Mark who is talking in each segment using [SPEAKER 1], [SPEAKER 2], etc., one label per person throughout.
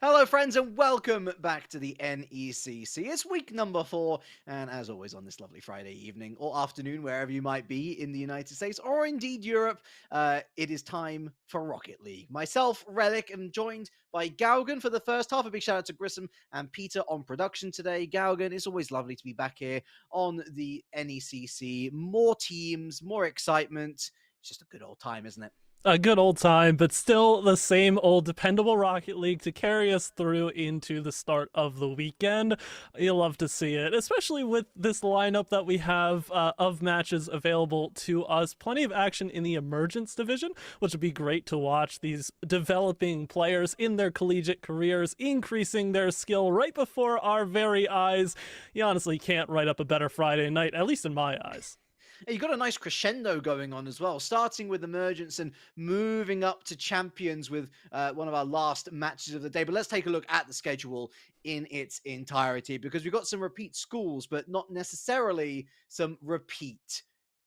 [SPEAKER 1] Hello, friends, and welcome back to the NECC. It's week number 4, and as always, on this lovely Friday evening or afternoon, wherever you might be in the United States or indeed Europe, it is time for Rocket League. Myself, Relic, am joined by Gaugan for the first half. A big shout out to Grissom and Peter on production today. Gaugan, it's always lovely to be back here on the NECC. More teams, more excitement. It's just a good old time, isn't it?
[SPEAKER 2] A good old time, but still the same old dependable Rocket League to carry us through into the start of the weekend. You'll love to see it, especially with this lineup that we have of matches available to us. Plenty of action in the Emergence division, which would be great to watch. These developing players in their collegiate careers, increasing their skill right before our very eyes. You honestly can't write up a better Friday night, at least in my eyes.
[SPEAKER 1] You got a nice crescendo going on as well, starting with Emergence and moving up to Champions with one of our last matches of the day. But let's take a look at the schedule in its entirety, because we've got some repeat schools, but not necessarily some repeat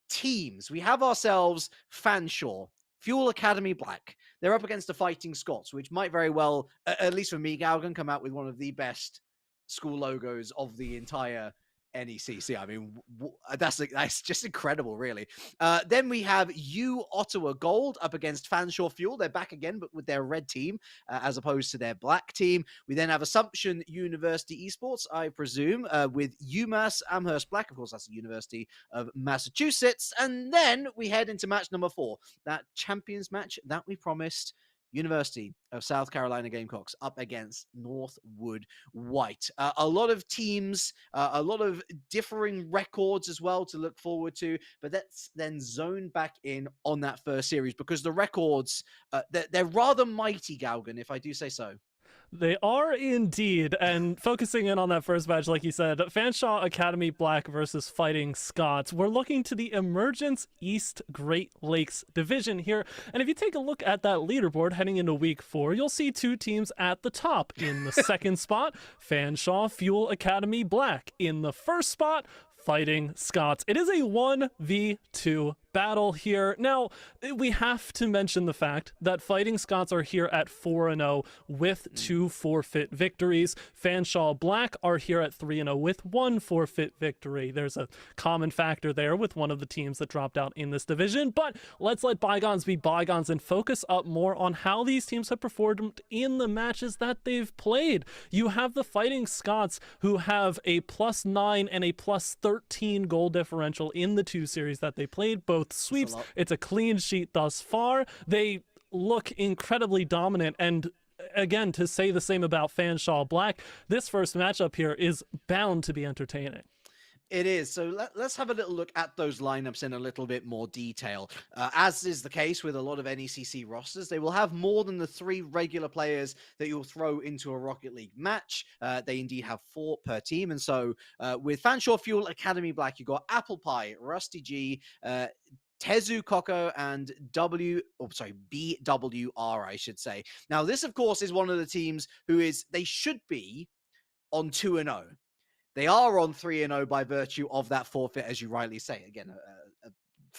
[SPEAKER 1] teams. We have ourselves Fanshawe, Fuel Academy Black. They're up against the Fighting Scots, which might very well, at least for me, Galgan, come out with one of the best school logos of the entire NECC. I mean, that's just incredible, really. Then we have U Ottawa Gold up against Fanshawe Fuel. They're back again, but with their red team as opposed to their black team. We then have Assumption University Esports, I presume, with UMass Amherst Black. Of course, that's the University of Massachusetts. And then we head into match number 4, that champions match that we promised. University of South Carolina Gamecocks up against Northwood White. A lot of teams, a lot of differing records as well to look forward to, but let's then zone back in on that first series, because the records, they're rather mighty, Gaugan, if I do say so.
[SPEAKER 2] They are indeed, and focusing in on that first match, like you said, Fanshawe Academy Black versus Fighting Scots. We're looking to the Emergence East Great Lakes division here, and if you take a look at that leaderboard heading into week 4, you'll see 2 teams at the top. In the second spot, Fanshawe Fuel Academy Black. In the first spot, Fighting Scots. It is a 1v2 battle here. Now, we have to mention the fact that Fighting Scots are here at 4-0 with 2 forfeit victories. Fanshawe Black are here at 3-0 with 1 forfeit victory. There's a common factor there with one of the teams that dropped out in this division, but let's let bygones be bygones and focus up more on how these teams have performed in the matches that they've played. You have the Fighting Scots, who have a +9 and a +13 goal differential in the 2 series that they played, both sweeps. It's a clean sheet thus far. They look incredibly dominant, and again, to say the same about Fanshawe Black, this first matchup here is bound to be entertaining.
[SPEAKER 1] It is. So let's have a little look at those lineups in a little bit more detail. As is the case with a lot of NECC rosters, they will have more than the 3 regular players that you'll throw into a Rocket League match. They indeed have 4 per team. And so with Fanshawe Fuel Academy Black, you've got Apple Pie, Rusty G, Tezu Coco, and BWR, I should say. Now, this, of course, is one of the teams they should be on 2-0. They are on 3-0 by virtue of that forfeit, as you rightly say. Again, a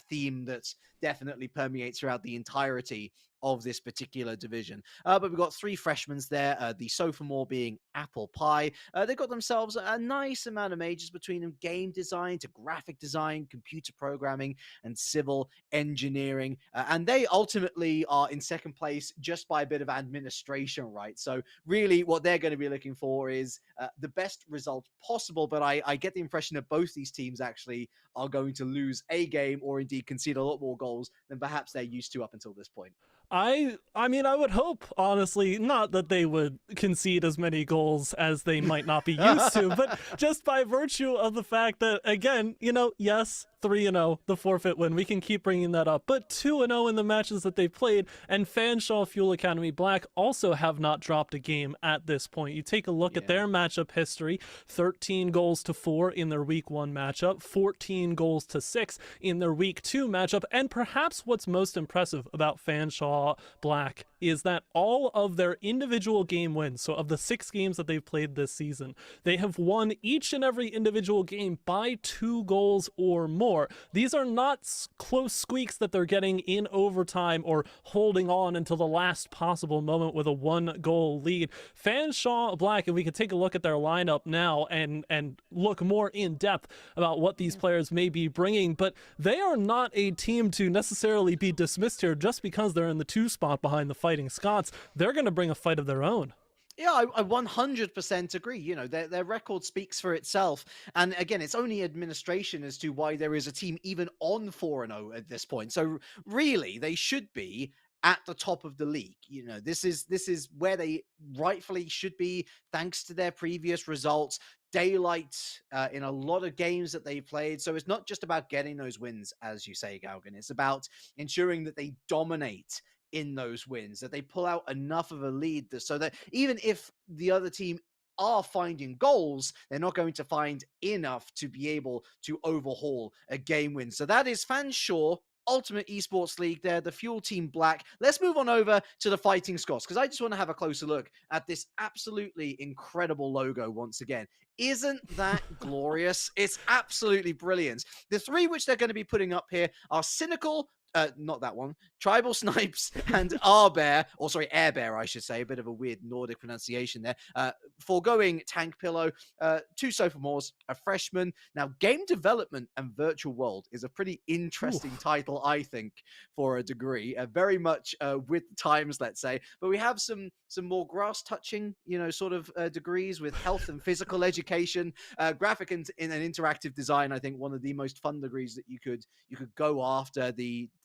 [SPEAKER 1] theme that's definitely permeates throughout the entirety of this particular division. But we've got 3 freshmen there, the sophomore being Apple Pie. They've got themselves a nice amount of majors between them: game design to graphic design, computer programming, and civil engineering. And they ultimately are in second place just by a bit of administration, right? So really what they're going to be looking for is the best result possible. But I get the impression that both these teams actually are going to lose a game, or indeed concede a lot more goals than perhaps they're used to up until this point.
[SPEAKER 2] I mean, I would hope, honestly, not that they would concede as many goals as they might not be used to, but just by virtue of the fact that, again, yes, 3-0, the forfeit win. We can keep bringing that up. But 2-0 in the matches that they've played, and Fanshawe Fuel Academy Black also have not dropped a game at this point. You take a look at their matchup history: 13 goals to 4 in their week 1 matchup, 14 goals to 6 in their week 2 matchup, and perhaps what's most impressive about Fanshawe Black is that all of their individual game wins, so of the 6 games that they've played this season, they have won each and every individual game by 2 goals or more. more. These are not close squeaks that they're getting in overtime or holding on until the last possible moment with a 1-goal lead. Fanshawe Black, and we could take a look at their lineup now and look more in depth about what these players may be bringing, but they are not a team to necessarily be dismissed here just because they're in the 2 spot behind the Fighting Scots. They're going to bring a fight of their own.
[SPEAKER 1] Yeah, I 100% agree. You know, their record speaks for itself. And again, it's only administration as to why there is a team even on 4-0 at this point. So really, they should be at the top of the league. You know, this is where they rightfully should be, thanks to their previous results. Daylight in a lot of games that they played. So it's not just about getting those wins, as you say, Galgan. It's about ensuring that they dominate in those wins, that they pull out enough of a lead so that even if the other team are finding goals, they're not going to find enough to be able to overhaul a game win. So that is Fanshawe Ultimate Esports League there, the Fuel Team Black. Let's move on over to the Fighting Scots, because I just want to have a closer look at this absolutely incredible logo once again. Isn't that glorious? It's absolutely brilliant. The 3 which they're going to be putting up here are Cynical, not that one, Tribal Snipes, and Airbear, I should say, a bit of a weird Nordic pronunciation there. Foregoing Tank Pillow, 2 sophomores, a freshman. Now, Game Development and Virtual World is a pretty interesting title, I think, for a degree. Very much with the times, let's say. But we have some more grass-touching, sort of degrees with health and physical education, graphic and interactive design. I think one of the most fun degrees that you could go after.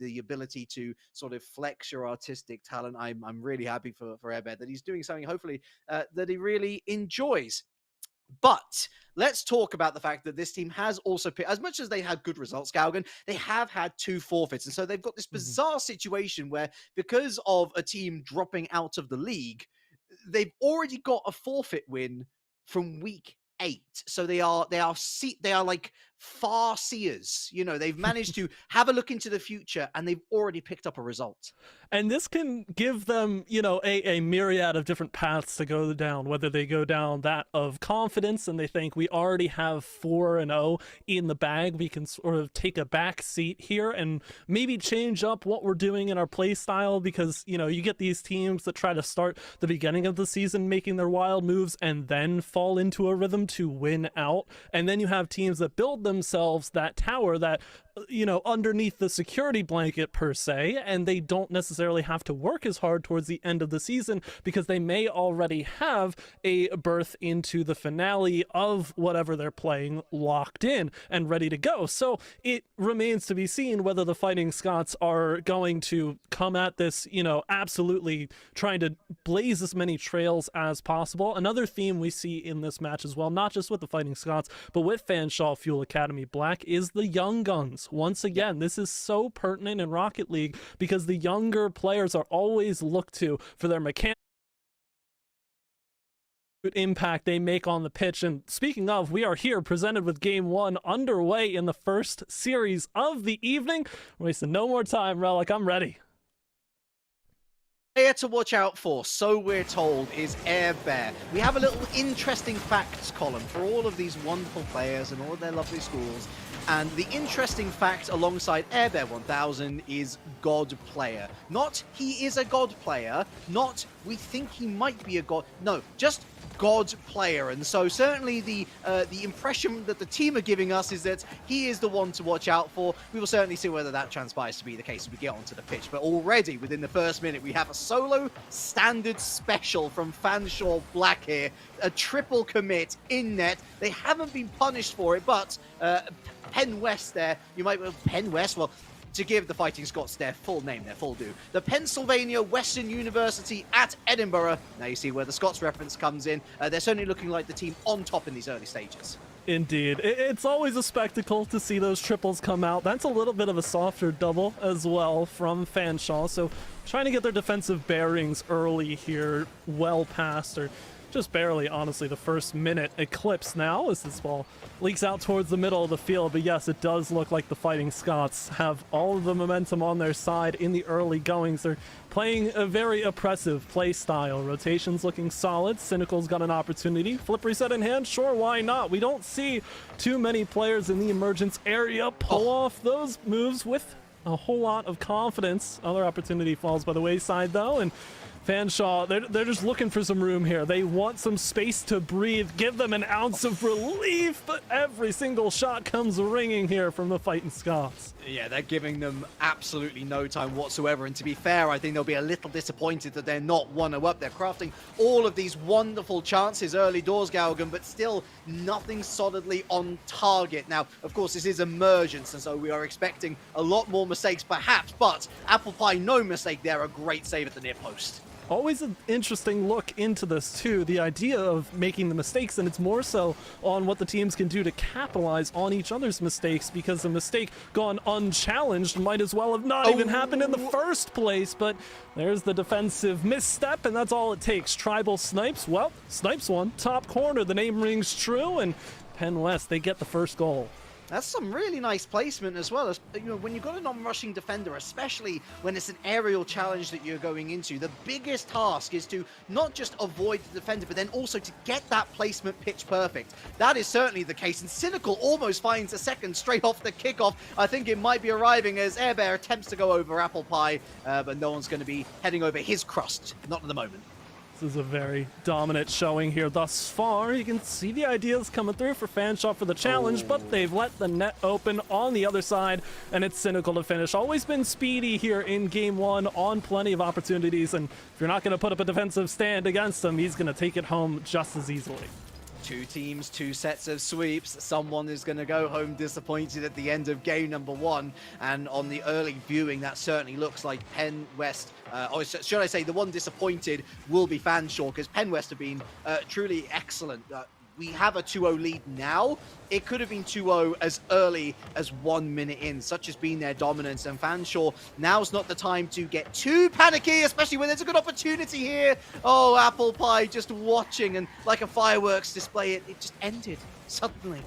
[SPEAKER 1] The ability to sort of flex your artistic talent. I'm really happy for Airbear that he's doing something, hopefully, that he really enjoys. But let's talk about the fact that this team has also picked, as much as they had good results, Galgan, they have had 2 forfeits. And so they've got this bizarre situation where, because of a team dropping out of the league, they've already got a forfeit win from week 8. So they are like far seers. They've managed to have a look into the future, and they've already picked up a result.
[SPEAKER 2] And this can give them, a myriad of different paths to go down, whether they go down that of confidence and they think we already have 4-0 in the bag. We can sort of take a back seat here and maybe change up what we're doing in our play style, because, you get these teams that try to start the beginning of the season making their wild moves and then fall into a rhythm to win out. And then you have teams that build themselves that tower that, underneath the security blanket per se, and they don't necessarily have to work as hard towards the end of the season because they may already have a berth into the finale of whatever they're playing locked in and ready to go. So it remains to be seen whether the Fighting Scots are going to come at this, absolutely trying to blaze as many trails as possible. Another theme we see in this match as well, not just with the Fighting Scots, but with Fanshawe Fuel Academy Black, is the young guns. Once again, this is so pertinent in Rocket League because the younger players are always looked to for their mechanics, impact they make on the pitch. And speaking of, we are here presented with game 1 underway in the first series of the evening. Wasting no more time, Relic. I'm ready.
[SPEAKER 1] Player to watch out for, so we're told, is Airbear. We have a little interesting facts column for all of these wonderful players and all of their lovely schools. And the interesting fact alongside Airbear 1000 is God player. Not he is a God player, not we think he might be a God. No, just God player. And so certainly the impression that the team are giving us is that he is the one to watch out for. We will certainly see whether that transpires to be the case as we get onto the pitch. But already within the first minute, we have a solo standard special from Fanshawe Black here. A triple commit in net. They haven't been punished for it, but Penn West there, you might, Penn West, well, to give the Fighting Scots their full name, their full due. The Pennsylvania Western University at Edinburgh. Now you see where the Scots reference comes in. They're certainly looking like the team on top in these early stages.
[SPEAKER 2] Indeed. It's always a spectacle to see those triples come out. That's a little bit of a softer double as well from Fanshawe. So trying to get their defensive bearings early here, well past or Just barely, honestly. The first minute eclipse now as this ball leaks out towards the middle of the field. But yes, it does look like the Fighting Scots have all of the momentum on their side in the early goings. They're playing a very oppressive play style. Rotation's looking solid. Cynical's got an opportunity. Flip reset in hand? Sure, why not? We don't see too many players in the emergence area pull off those moves with a whole lot of confidence. Other opportunity falls by the wayside, though, and Fanshawe, they're just looking for some room here. They want some space to breathe, give them an ounce of relief, but every single shot comes ringing here from the Fighting Scots.
[SPEAKER 1] Yeah, they're giving them absolutely no time whatsoever, and to be fair, I think they'll be a little disappointed that they're not 1-0 up. They're crafting all of these wonderful chances early doors, Galgan, but still nothing solidly on target. Now, of course, this is emergence, and so we are expecting a lot more mistakes perhaps, but Apple Pie, no mistake there, a great save at the near post.
[SPEAKER 2] Always an interesting look into this, too. The idea of making the mistakes, and it's more so on what the teams can do to capitalize on each other's mistakes, because a mistake gone unchallenged might as well have not even happened in the first place. But there's the defensive misstep, and that's all it takes. Tribal snipes, well, snipes one. Top corner, the name rings true, and Penn West, they get the first goal.
[SPEAKER 1] That's some really nice placement as well. You know, when you've got a non-rushing defender, especially when it's an aerial challenge that you're going into, the biggest task is to not just avoid the defender, but then also to get that placement pitch perfect. That is certainly the case, and Cynical almost finds a second straight off the kickoff. I think it might be arriving as Air Bear attempts to go over Apple Pie, but no one's going to be heading over his crust, not at the moment.
[SPEAKER 2] This is a very dominant showing here thus far. You can see the ideas coming through for Fanshawe for the challenge, but they've let the net open on the other side, and it's Cynical to finish. Always been speedy here in game one on plenty of opportunities, and if you're not going to put up a defensive stand against him, he's going to take it home just as easily.
[SPEAKER 1] Two teams, two sets of sweeps. Someone is going to go home disappointed at the end of game number one. And on the early viewing, that certainly looks like Penn West, or should I say the one disappointed will be Fanshawe, because Penn West have been truly excellent. We have a 2-0 lead now. It could have been 2-0 as early as 1 minute in. Such has been their dominance. And Fanshawe, now's not the time to get too panicky, especially when there's a good opportunity here. Oh, Apple Pie just watching, and like a fireworks display, it just ended suddenly.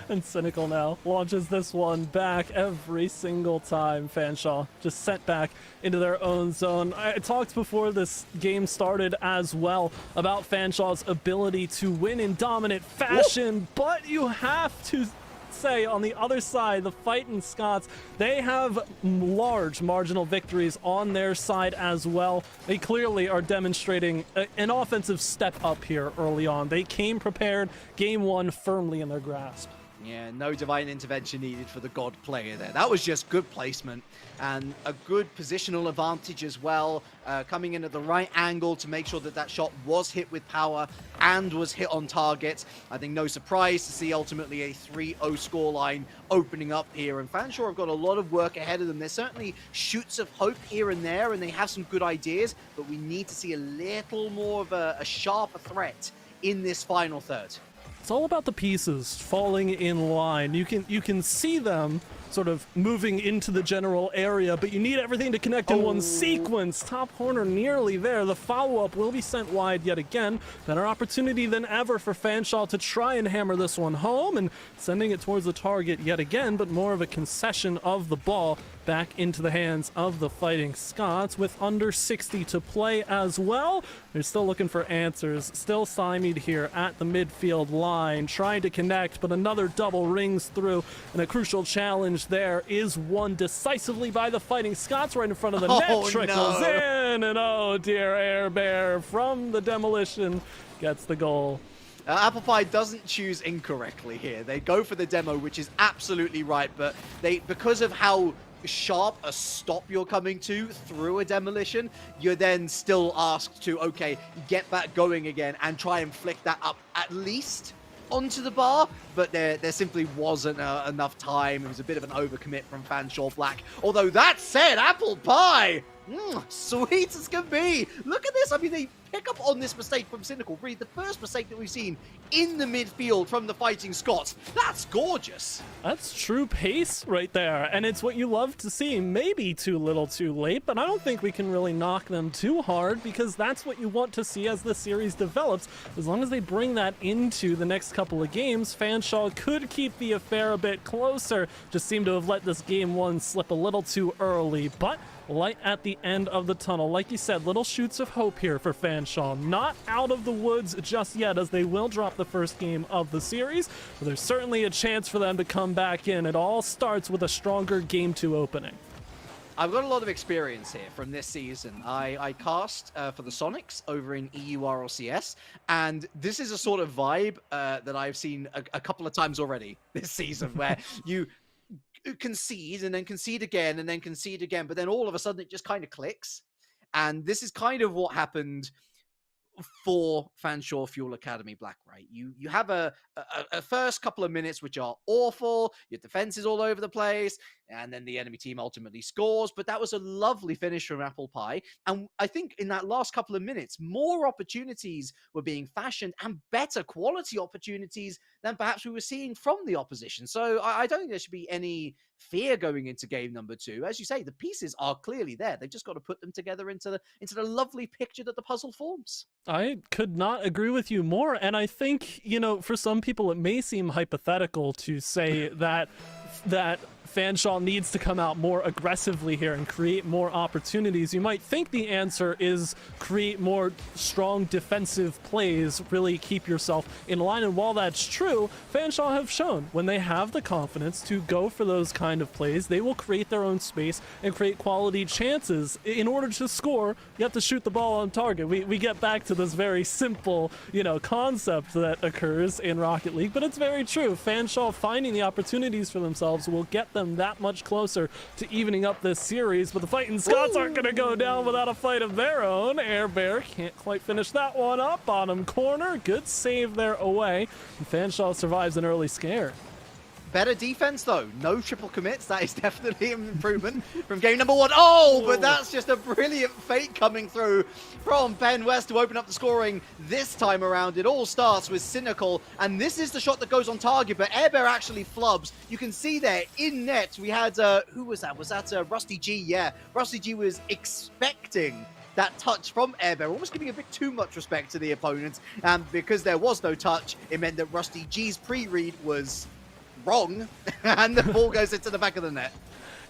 [SPEAKER 2] And Cynical now launches this one back every single time. Fanshawe just sent back into their own zone. I talked before this game started as well about Fanshawe's ability to win in dominant fashion, but you have to say on the other side, the Fighting Scots, they have large marginal victories on their side as well. They clearly are demonstrating an offensive step up here early on. They came prepared, game one firmly in their grasp.
[SPEAKER 1] Yeah, no divine intervention needed for the God player there. That was just good placement and a good positional advantage as well, coming in at the right angle to make sure that that shot was hit with power and was hit on target. I think no surprise to see ultimately a 3-0 scoreline opening up here, and Fanshawe have got a lot of work ahead of them. There's certainly shoots of hope here and there, and they have some good ideas, but we need to see a little more of a sharper threat in this final third.
[SPEAKER 2] It's all about the pieces falling in line. You can see them sort of moving into the general area, but you need everything to connect in one sequence. Top corner nearly there. The follow-up will be sent wide yet again. Better opportunity than ever for Fanshawe to try and hammer this one home, and sending it towards the target yet again, but more of a concession of the ball back into the hands of the Fighting Scots with under 60 to play as well. They're still looking for answers, still stymied here at the midfield line, trying to connect, but another double rings through, and a crucial challenge there is won decisively by the Fighting Scots right in front of the net. Trickles in, and oh dear, Air Bear from the demolition gets the goal.
[SPEAKER 1] Apple Pie doesn't choose incorrectly here. They go for the demo, which is absolutely right, but because of how sharp a stop you're coming to through a demolition, you're then still asked to, okay, get back going again and try and flick that up at least onto the bar, but there simply wasn't enough time. It was a bit of an overcommit from Fanshawe Black. Although that said, Apple Pie, sweet as can be. Look at this. I mean, they pick up on this mistake from Cynical, really the first mistake that we've seen in the midfield from the Fighting Scots. That's gorgeous.
[SPEAKER 2] That's true pace right there, and it's what you love to see. Maybe too little too late, but I don't think we can really knock them too hard, because that's what you want to see as the series develops. As long as they bring that into the next couple of games, Fanshawe could keep the affair a bit closer. Just seem to have let this game one slip a little too early, but light at the end of the tunnel. Like you said, little shoots of hope here for Fanshawe. Not out of the woods just yet, as they will drop the first game of the series, but there's certainly a chance for them to come back in. It all starts with a stronger Game 2 opening.
[SPEAKER 1] I've got a lot of experience here from this season. I cast for the Sonics over in EURLCS, and this is a sort of vibe that I've seen a couple of times already this season, where you concede and then concede again and then concede again, but then all of a sudden it just kind of clicks. And this is kind of what happened for Fanshawe Fuel Academy Black, right? You have a first couple of minutes which are awful, your defense is all over the place, and then the enemy team ultimately scores, but that was a lovely finish from Apple Pie. And I think in that last couple of minutes, more opportunities were being fashioned, and better quality opportunities than perhaps we were seeing from the opposition. So I don't think there should be any fear going into game number 2. As you say, the pieces are clearly there. They've just got to put them together into the lovely picture that the puzzle forms.
[SPEAKER 2] I could not agree with you more, and I think, you know, for some people it may seem hypothetical to say that Fanshawe needs to come out more aggressively here and create more opportunities. You might think the answer is create more strong defensive plays, really keep yourself in line. And while that's true, Fanshawe have shown when they have the confidence to go for those kind of plays, they will create their own space and create quality chances. In order to score, you have to shoot the ball on target. We get back to this very simple, you know, concept that occurs in Rocket League, but it's very true. Fanshawe finding the opportunities for themselves will get them that much closer to evening up this series, but the Fighting Scots aren't going to go down without a fight of their own. Air Bear can't quite finish that one up. Bottom corner, good save there away, and Fanshawe survives an early scare.
[SPEAKER 1] Better defense, though. No triple commits. That is definitely an improvement from game number 1. Oh, but that's just a brilliant fake coming through from Ben West to open up the scoring this time around. It all starts with Cynical, and this is the shot that goes on target, but Air Bear actually flubs. You can see there in net, we had, who was that? Was that Rusty G? Yeah, Rusty G was expecting that touch from Air Bear, almost giving a bit too much respect to the opponent, and because there was no touch, it meant that Rusty G's pre-read was wrong, and the ball goes into the back of the net.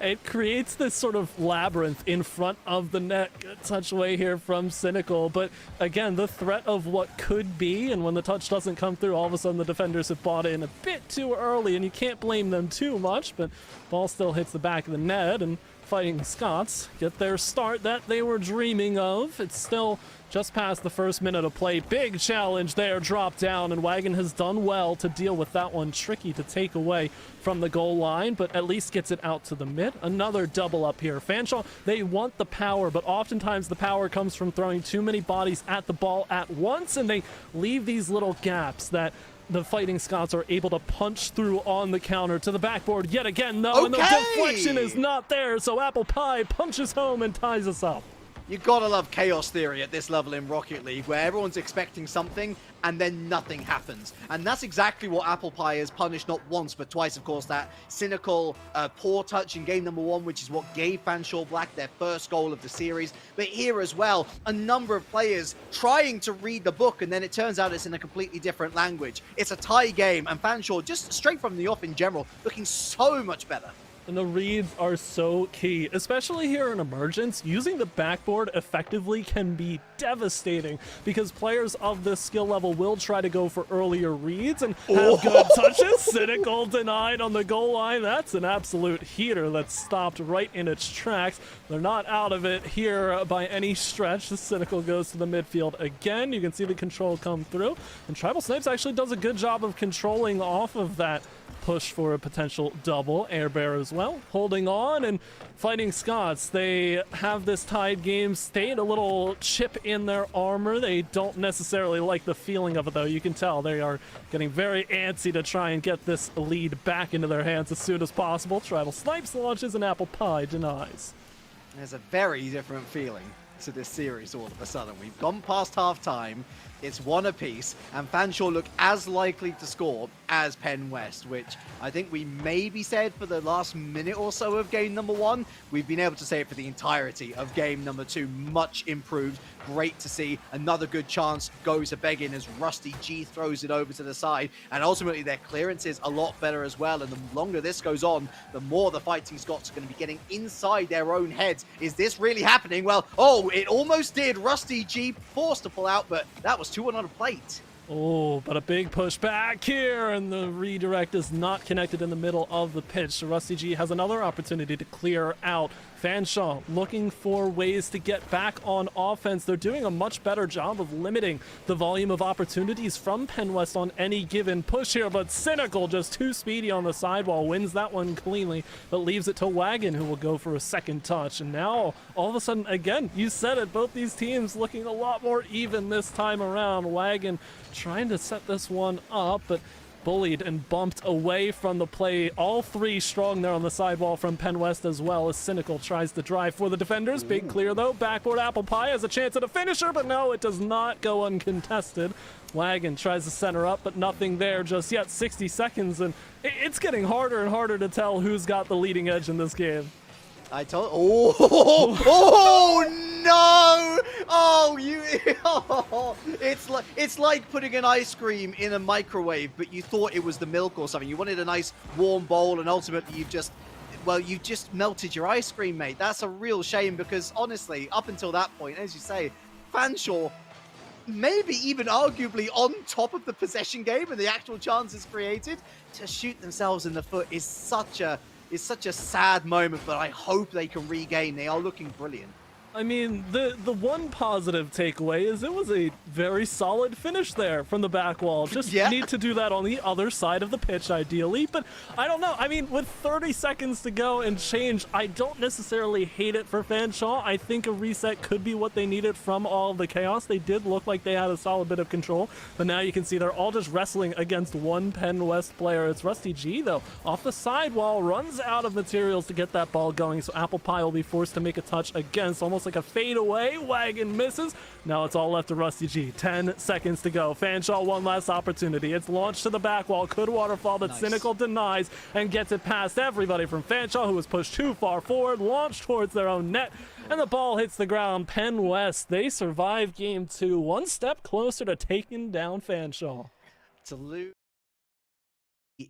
[SPEAKER 2] It creates this sort of labyrinth in front of the net. Good touch away here from Cynical, but again, the threat of what could be, and when the touch doesn't come through, all of a sudden the defenders have bought in a bit too early, and you can't blame them too much, but ball still hits the back of the net, and Fighting Scots get their start that they were dreaming of. It's still just past the first minute of play. Big challenge there, drop down, and Wagon has done well to deal with that one. Tricky to take away from the goal line, but at least gets it out to the mid. Another double up here. Fanshawe, they want the power, but oftentimes the power comes from throwing too many bodies at the ball at once, and they leave these little gaps that the Fighting Scots are able to punch through on the counter to the backboard yet again, though, and the deflection is not there, so Apple Pie punches home and ties us up.
[SPEAKER 1] You gotta love chaos theory at this level in Rocket League, where everyone's expecting something and then nothing happens. And that's exactly what Apple Pie has punished not once but twice. Of course, that Cynical poor touch in game number 1, which is what gave Fanshawe Black their first goal of the series. But here as well, a number of players trying to read the book, and then it turns out it's in a completely different language. It's a tie game, and Fanshawe, just straight from the off in general, looking so much better.
[SPEAKER 2] And the reads are so key, especially here in Emergence. Using the backboard effectively can be devastating because players of this skill level will try to go for earlier reads and have good touches. Cynical denied on the goal line. That's an absolute heater that's stopped right in its tracks. They're not out of it here by any stretch. The Cynical goes to the midfield again. You can see the control come through. And Tribal Snipes actually does a good job of controlling off of that push for a potential double. Air Bear as well, holding on, and Fighting Scots, they have this tied game stayed a little chip in their armor. They don't necessarily like the feeling of it, though. You can tell they are getting very antsy to try and get this lead back into their hands as soon as possible. Tribal Snipes launches and Apple Pie denies.
[SPEAKER 1] There's a very different feeling to this series all of a sudden. We've gone past half-time, it's one apiece, and Fanshawe look as likely to score as Penn West, which I think we maybe said for the last minute or so of game number 1. We've been able to say it for the entirety of game number 2. Much improved. Great to see. Another good chance goes a begging as Rusty G throws it over to the side, and ultimately their clearance is a lot better as well, and the longer this goes on, the more the Fighting Scots are going to be getting inside their own heads. Is this really happening? Well, oh, it almost did. Rusty G forced to pull out, but that was 2-1 on a plate.
[SPEAKER 2] Oh, but a big push back here, and the redirect is not connected in the middle of the pitch. So Rusty G has another opportunity to clear out. Fanshawe looking for ways to get back on offense. They're doing a much better job of limiting the volume of opportunities from Penn West on any given push here, but Cynical just too speedy on the sidewall, wins that one cleanly, but leaves it to Wagon, who will go for a second touch. And now, all of a sudden, again, you said it, both these teams looking a lot more even this time around. Wagon trying to set this one up, but bullied and bumped away from the play. All three strong there on the sidewall from Penn West, as well as Cynical tries to drive for the defenders. Big clear though. Backboard Apple Pie has a chance at a finisher, but no, it does not go uncontested. Wagon tries to center up, but nothing there just yet. 60 seconds, and it's getting harder and harder to tell who's got the leading edge in this game.
[SPEAKER 1] Oh no! Oh, it's like putting an ice cream in a microwave, but you thought it was the milk or something. You wanted a nice warm bowl, and ultimately you just melted your ice cream, mate. That's a real shame, because honestly, up until that point, as you say, Fanshawe maybe even arguably on top of the possession game and the actual chances created. To shoot themselves in the foot is such a sad moment, but I hope they can regain. They are looking brilliant.
[SPEAKER 2] I mean, the one positive takeaway is it was a very solid finish there from the back wall. Just need to do that on the other side of the pitch, ideally. But I don't know. I mean, with 30 seconds to go and change, I don't necessarily hate it for Fanshawe. I think a reset could be what they needed from all of the chaos. They did look like they had a solid bit of control, but now you can see they're all just wrestling against one Penn West player. It's Rusty G, though, off the sidewall, runs out of materials to get that ball going, so Apple Pie will be forced to make a touch against almost like a fade away. Wagon misses. Now it's all left to Rusty G. 10 seconds to go. Fanshawe one last opportunity. It's launched to the back wall. Could waterfall, but nice. Cynical denies and gets it past everybody from Fanshawe, who was pushed too far forward, launched towards their own net, and the ball hits the ground. Penn West, they survive game 2, one step closer to taking down Fanshawe.
[SPEAKER 1] To lose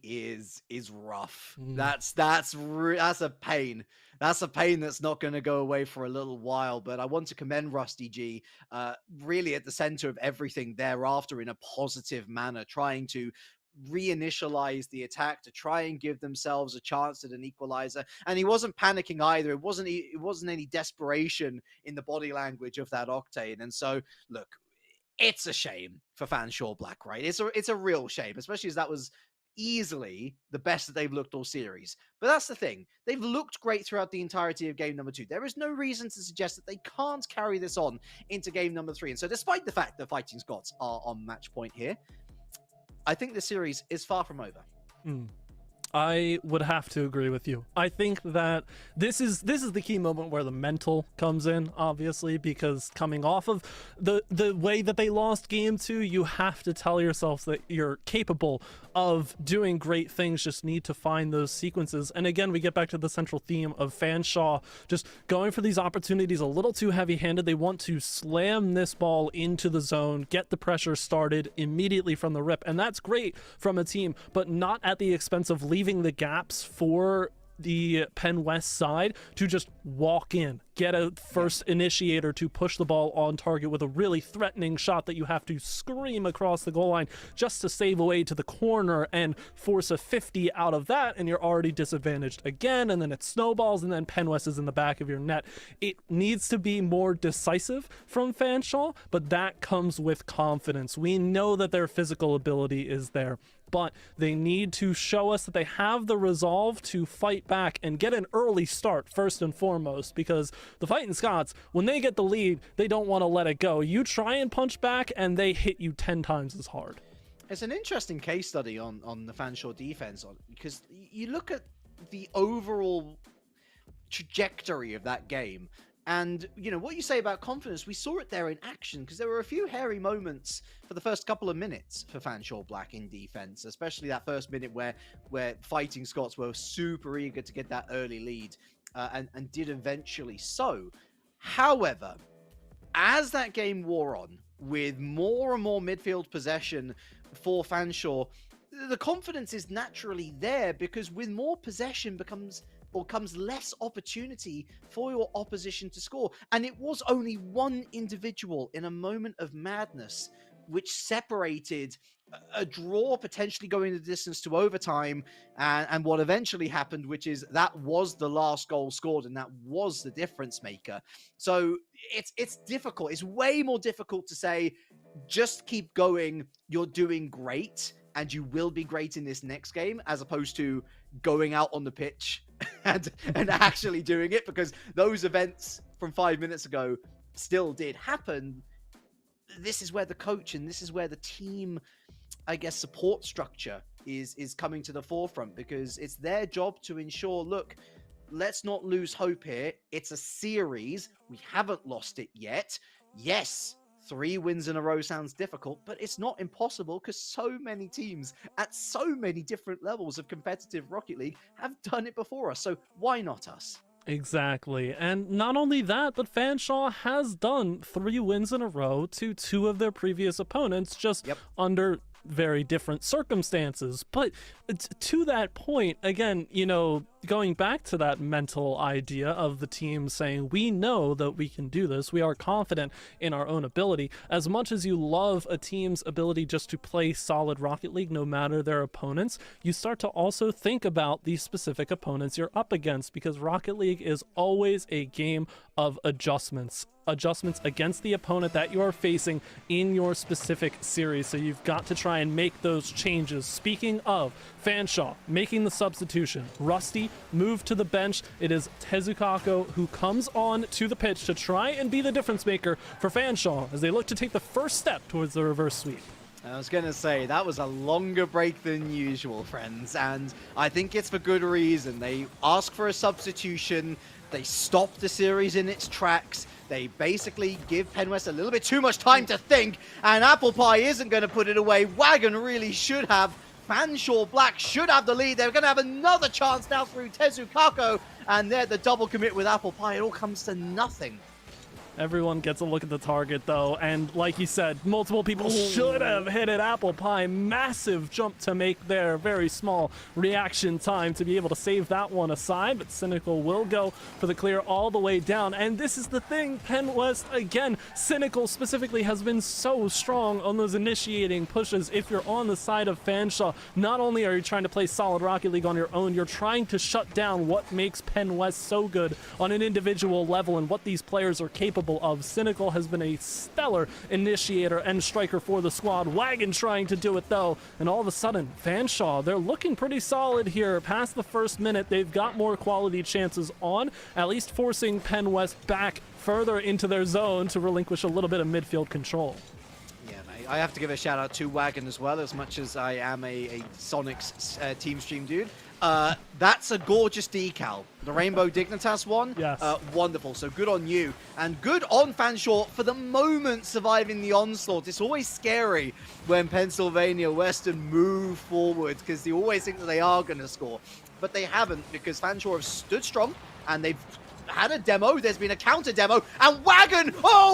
[SPEAKER 1] is rough.
[SPEAKER 2] Mm.
[SPEAKER 1] That's a pain. That's a pain that's not going to go away for a little while. But I want to commend Rusty G, really at the center of everything thereafter in a positive manner, trying to reinitialize the attack to try and give themselves a chance at an equalizer. And he wasn't panicking either. It wasn't any desperation in the body language of that Octane. And so, look, it's a shame for Fanshawe Black, right? It's a real shame, especially as that was easily the best that they've looked all series. But that's the thing. They've looked great throughout the entirety of game number 2. There is no reason to suggest that they can't carry this on into game number 3. And so despite the fact that Fighting Scots are on match point here, I think the series is far from over.
[SPEAKER 2] I would have to agree with you. I think that this is the key moment where the mental comes in, obviously, because coming off of the way that they lost game 2, you have to tell yourself that you're capable of doing great things, just need to find those sequences. And again, we get back to the central theme of Fanshawe just going for these opportunities a little too heavy-handed. They want to slam this ball into the zone, get the pressure started immediately from the rip, and that's great from a team, but not at the expense of leaving the gaps for the Penn West side to just walk in, get a first initiator to push the ball on target with a really threatening shot that you have to scream across the goal line just to save away to the corner and force a 50 out of that, and you're already disadvantaged again, and then it snowballs, and then Penn West is in the back of your net. It needs to be more decisive from Fanshawe, but that comes with confidence. We know that their physical ability is there, but they need to show us that they have the resolve to fight back and get an early start first and foremost, because the Fighting Scots, when they get the lead, they don't want to let it go. You try and punch back and they hit you 10 times as hard.
[SPEAKER 1] It's an interesting case study on the Fanshawe defense, because you look at the overall trajectory of that game. And, what you say about confidence, we saw it there in action because there were a few hairy moments for the first couple of minutes for Fanshawe Black in defense, especially that first minute where Fighting Scots were super eager to get that early lead and did eventually so. However, as that game wore on, with more and more midfield possession for Fanshawe, the confidence is naturally there because with more possession comes less opportunity for your opposition to score. And it was only one individual in a moment of madness which separated a draw potentially going the distance to overtime and what eventually happened, which is that was the last goal scored and that was the difference maker. So it's difficult. It's way more difficult to say, just keep going, you're doing great, and you will be great in this next game, as opposed to going out on the pitch and actually doing it, because those events from 5 minutes ago still did happen. This is where the coach and this is where the team, I guess, support structure is coming to the forefront, because it's their job to ensure, look, let's not lose hope here. It's a series. We haven't lost it yet. Yes, 3 wins in a row sounds difficult, but it's not impossible because so many teams at so many different levels of competitive Rocket League have done it before us. So why not us?
[SPEAKER 2] Exactly. And not only that, but Fanshawe has done 3 wins in a row to 2 of their previous opponents, just under very different circumstances. But to that point, again, going back to that mental idea of the team saying, we know that we can do this, we are confident in our own ability. As much as you love a team's ability just to play solid Rocket League no matter their opponents, you start to also think about the specific opponents you're up against, because Rocket League is always a game of adjustments against the opponent that you are facing in your specific series. So you've got to try and make those changes. Speaking of Fanshawe making the substitution, Rusty moved to the bench. It is Tezukako who comes on to the pitch to try and be the difference maker for Fanshawe as they look to take the first step towards the reverse sweep.
[SPEAKER 1] I was going to say, that was a longer break than usual, friends, and I think it's for good reason. They ask for a substitution, they stop the series in its tracks, they basically give Penwest a little bit too much time to think, and Apple Pie isn't going to put it away. Wagon really should have. Fanshawe Black should have the lead. They're going to have another chance now through Tezukako, and they're the double commit with Apple Pie. It all comes to nothing.
[SPEAKER 2] Everyone gets a look at the target, though, and like you said, multiple people should have hit it. Apple Pie, massive jump to make there. Very small reaction time to be able to save that one aside, but Cynical will go for the clear all the way down. And this is the thing, Penwest, again, Cynical specifically has been so strong on those initiating pushes. If you're on the side of Fanshawe, not only are you trying to play solid Rocket League on your own, you're trying to shut down what makes Penwest so good on an individual level and what these players are capable of. Cynical has been a stellar initiator and striker for the squad. Wagon trying to do it though, and all of a sudden, Fanshawe, they're looking pretty solid here. Past the first minute, they've got more quality chances on, at least forcing Penwest back further into their zone to relinquish a little bit of midfield control.
[SPEAKER 1] Yeah, mate. I have to give a shout out to Wagon as well, as much as I am a Sonics team stream dude. That's a gorgeous decal. The Rainbow Dignitas one?
[SPEAKER 2] Yes.
[SPEAKER 1] Wonderful. So good on you. And good on Fanshawe for the moment surviving the onslaught. It's always scary when Pennsylvania Western move forward because you always think that they are going to score. But they haven't, because Fanshawe have stood strong and they've had a demo. There's been a counter demo. And Wagon,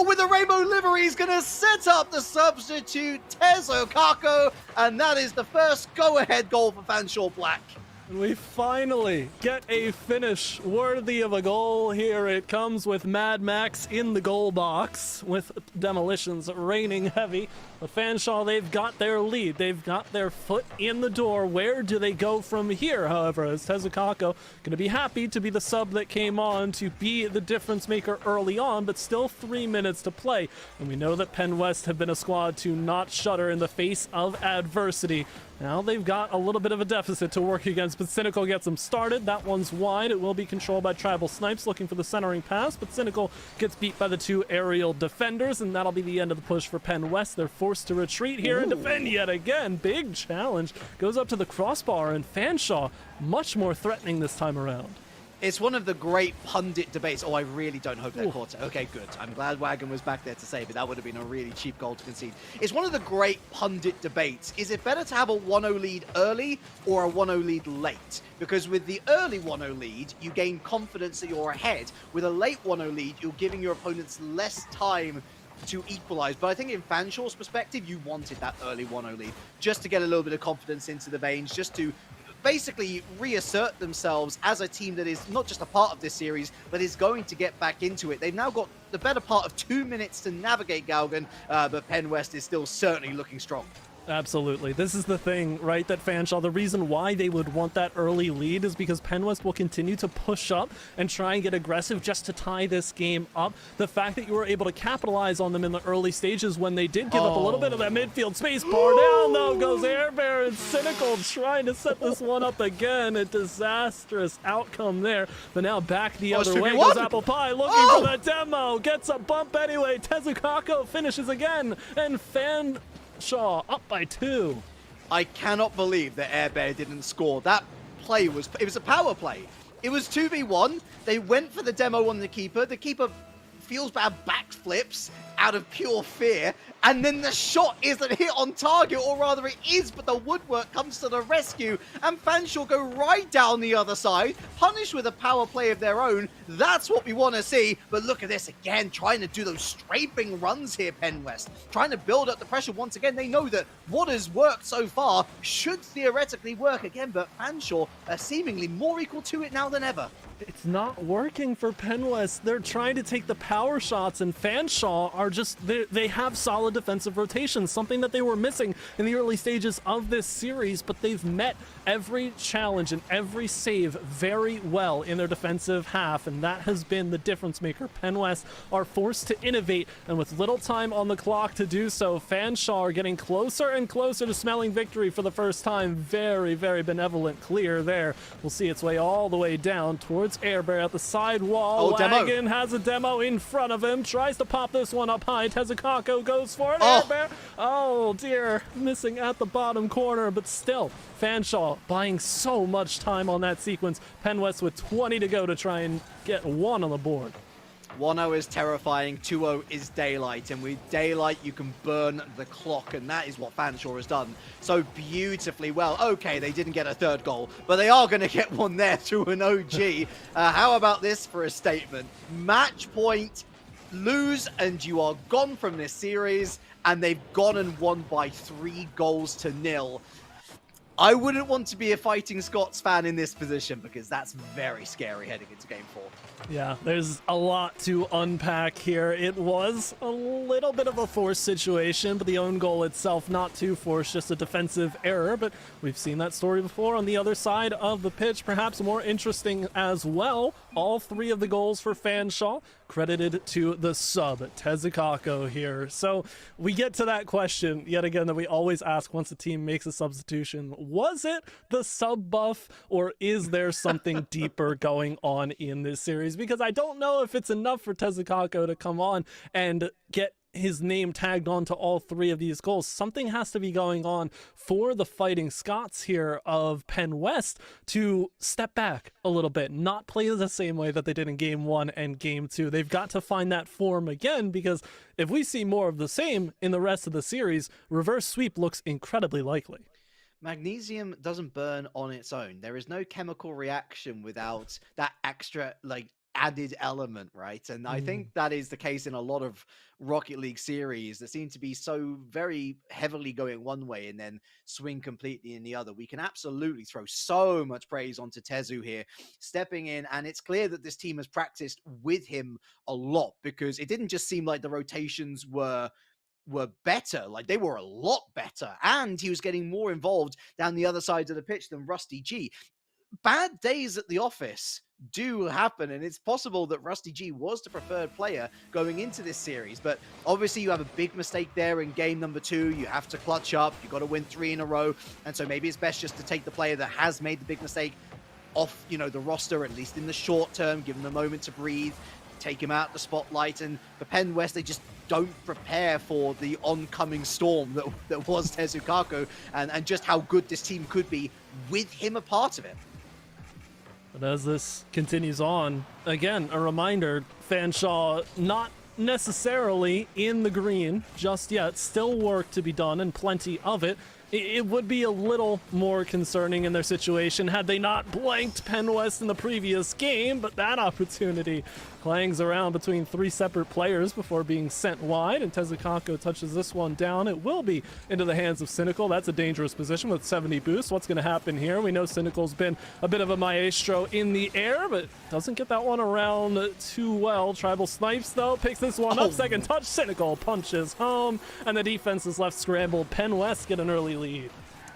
[SPEAKER 1] with the rainbow livery, is going to set up the substitute Tezukako. And that is the first go-ahead goal for Fanshawe Black.
[SPEAKER 2] And we finally get a finish worthy of a goal here. It comes with Mad Max in the goal box, with demolitions raining heavy. But Fanshawe, they've got their lead. They've got their foot in the door. Where do they go from here, however, is Tezukako going to be happy to be the sub that came on to be the difference maker early on, but still 3 minutes to play. And we know that Penwest have been a squad to not shudder in the face of adversity. Now they've got a little bit of a deficit to work against, but Cynical gets them started. That one's wide. It will be controlled by Tribal Snipes looking for the centering pass, but Cynical gets beat by the 2 aerial defenders, and that'll be the end of the push for Penwest. They're forced to retreat here and defend yet again. Big challenge. Goes up to the crossbar, and Fanshawe much more threatening this time around.
[SPEAKER 1] It's one of the great pundit debates. Oh, I really don't hope that caught it. Okay, good. I'm glad Wagon was back there to save it. That would have been a really cheap goal to concede. It's one of the great pundit debates. Is it better to have a 1-0 lead early or a 1-0 lead late? Because with the early 1-0 lead, you gain confidence that you're ahead. With a late 1-0 lead, you're giving your opponents less time to equalize. But I think in Fanshawe's perspective, you wanted that early 1-0 lead just to get a little bit of confidence into the veins, just to basically reassert themselves as a team that is not just a part of this series, but is going to get back into it. They've now got the better part of 2 minutes to navigate Galgan, but Penn West is still certainly looking strong.
[SPEAKER 2] Absolutely. This is the thing, right, that Fanshawe, the reason why they would want that early lead is because Penn West will continue to push up and try and get aggressive just to tie this game up. The fact that you were able to capitalize on them in the early stages when they did give up a little bit of that midfield space. Bar down, though, goes Air Bear and Cynical trying to set this one up again. A disastrous outcome there. But now back the other way goes Apple Pie looking for the demo. Gets a bump anyway. Tezukako finishes again. And Fanshawe up by 2.
[SPEAKER 1] I cannot believe that Air Bear didn't score. That play was a power play. It was 2v1. They went for the demo on the keeper. The keeper feels bad backflips out of pure fear, and then the shot isn't hit on target, or rather it is, but the woodwork comes to the rescue, and Fanshawe go right down the other side, punished with a power play of their own. That's what we want to see, but look at this again, trying to do those strafing runs here, Penn West, trying to build up the pressure once again. They know that what has worked so far should theoretically work again, but Fanshawe are seemingly more equal to it now than ever.
[SPEAKER 2] It's not working for Penn West. They're trying to take the power shots, and Fanshawe are just, they have solid defensive rotations, something that they were missing in the early stages of this series, but they've met every challenge and every save very well in their defensive half, and that has been the difference maker. Penn West are forced to innovate, and with little time on the clock to do so, Fanshawe are getting closer and closer to smelling victory for the first time. Very, very benevolent clear there. We'll see its way all the way down towards Air Bear at the side wall. Wagon has a demo in front of him, tries to pop this one up high. Tezukako goes for it. Air Bear, oh dear, missing at the bottom corner, but still, Fanshawe buying so much time on that sequence. Penn West with 20 to go to try and get 1 on the board.
[SPEAKER 1] 1-0 is terrifying, 2-0 is daylight, and with daylight you can burn the clock, and that is what Fanshawe has done so beautifully well. Okay, they didn't get a third goal, but they are going to get one there through an OG. How about this for a statement? Match point, lose, and you are gone from this series, and they've gone and won by 3-0. I wouldn't want to be a Fighting Scots fan in this position, because that's very scary heading into Game 4.
[SPEAKER 2] Yeah, there's a lot to unpack here. It was a little bit of a forced situation, but the own goal itself not too forced, just a defensive error. But we've seen that story before on the other side of the pitch, perhaps more interesting as well. All 3 of the goals for Fanshawe credited to the sub, Tezukako here. So we get to that question yet again that we always ask once a team makes a substitution. Was it the sub buff, or is there something deeper going on in this series? Because I don't know if it's enough for Tezukako to come on and get his name tagged onto all 3 of these goals. Something has to be going on for the Fighting Scots here of Penn West to step back a little bit, not play the same way that they did in Game 1 and Game 2. They've got to find that form again, because if we see more of the same in the rest of the series, reverse sweep looks incredibly likely.
[SPEAKER 1] Magnesium doesn't burn on its own. There is no chemical reaction without that extra, added element, right? And I think that is the case in a lot of Rocket League series that seem to be so very heavily going one way and then swing completely in the other. We can absolutely throw so much praise onto Tezu here, stepping in, and it's clear that this team has practiced with him a lot, because it didn't just seem like the rotations were better, like they were a lot better, and he was getting more involved down the other side of the pitch than Rusty G. Bad days at the office do happen, and it's possible that Rusty G was the preferred player going into this series, but obviously you have a big mistake there in game number 2. You have to clutch up, you got to win 3 in a row, and so maybe it's best just to take the player that has made the big mistake off, the roster, at least in the short term, give him a moment to breathe, take him out the spotlight. And for Penn West, they just don't prepare for the oncoming storm that was Tezukako, and just how good this team could be with him a part of it.
[SPEAKER 2] But as this continues on, again, a reminder, Fanshawe not necessarily in the green just yet. Still work to be done and plenty of it. It would be a little more concerning in their situation had they not blanked Penn West in the previous game, but that opportunity clangs around between 3 separate players before being sent wide, and Tezukako touches this one down. It will be into the hands of Cynical. That's a dangerous position with 70 boosts. What's going to happen here? We know Cynical's been a bit of a maestro in the air, but doesn't get that one around too well. Tribal Snipes, though, picks this one up. Second touch, Cynical punches home, and the defense is left scrambled. Penn West get an early lead.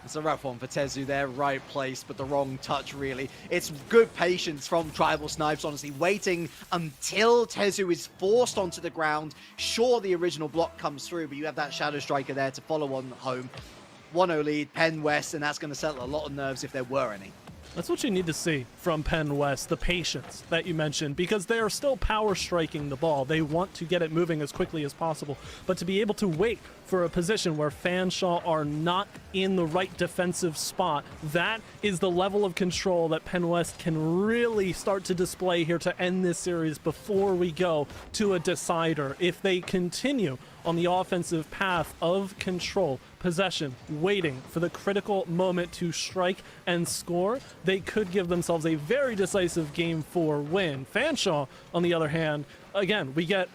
[SPEAKER 1] It's a rough one for Tezu there, right place, but the wrong touch, really. It's good patience from Tribal Snipes, honestly, waiting until Tezu is forced onto the ground. Sure, the original block comes through, but you have that Shadow Striker there to follow on home. 1-0 lead, Penn West, and that's going to settle a lot of nerves if there were any.
[SPEAKER 2] That's what you need to see from Penn West, the patience that you mentioned, because they are still power striking the ball. They want to get it moving as quickly as possible, but to be able to wait for a position where Fanshawe are not in the right defensive spot, that is the level of control that Penn West can really start to display here to end this series before we go to a decider. If they continue on the offensive path of control, possession, waiting for the critical moment to strike and score, they could give themselves a very decisive Game 4 win. Fanshawe, on the other hand, again, we get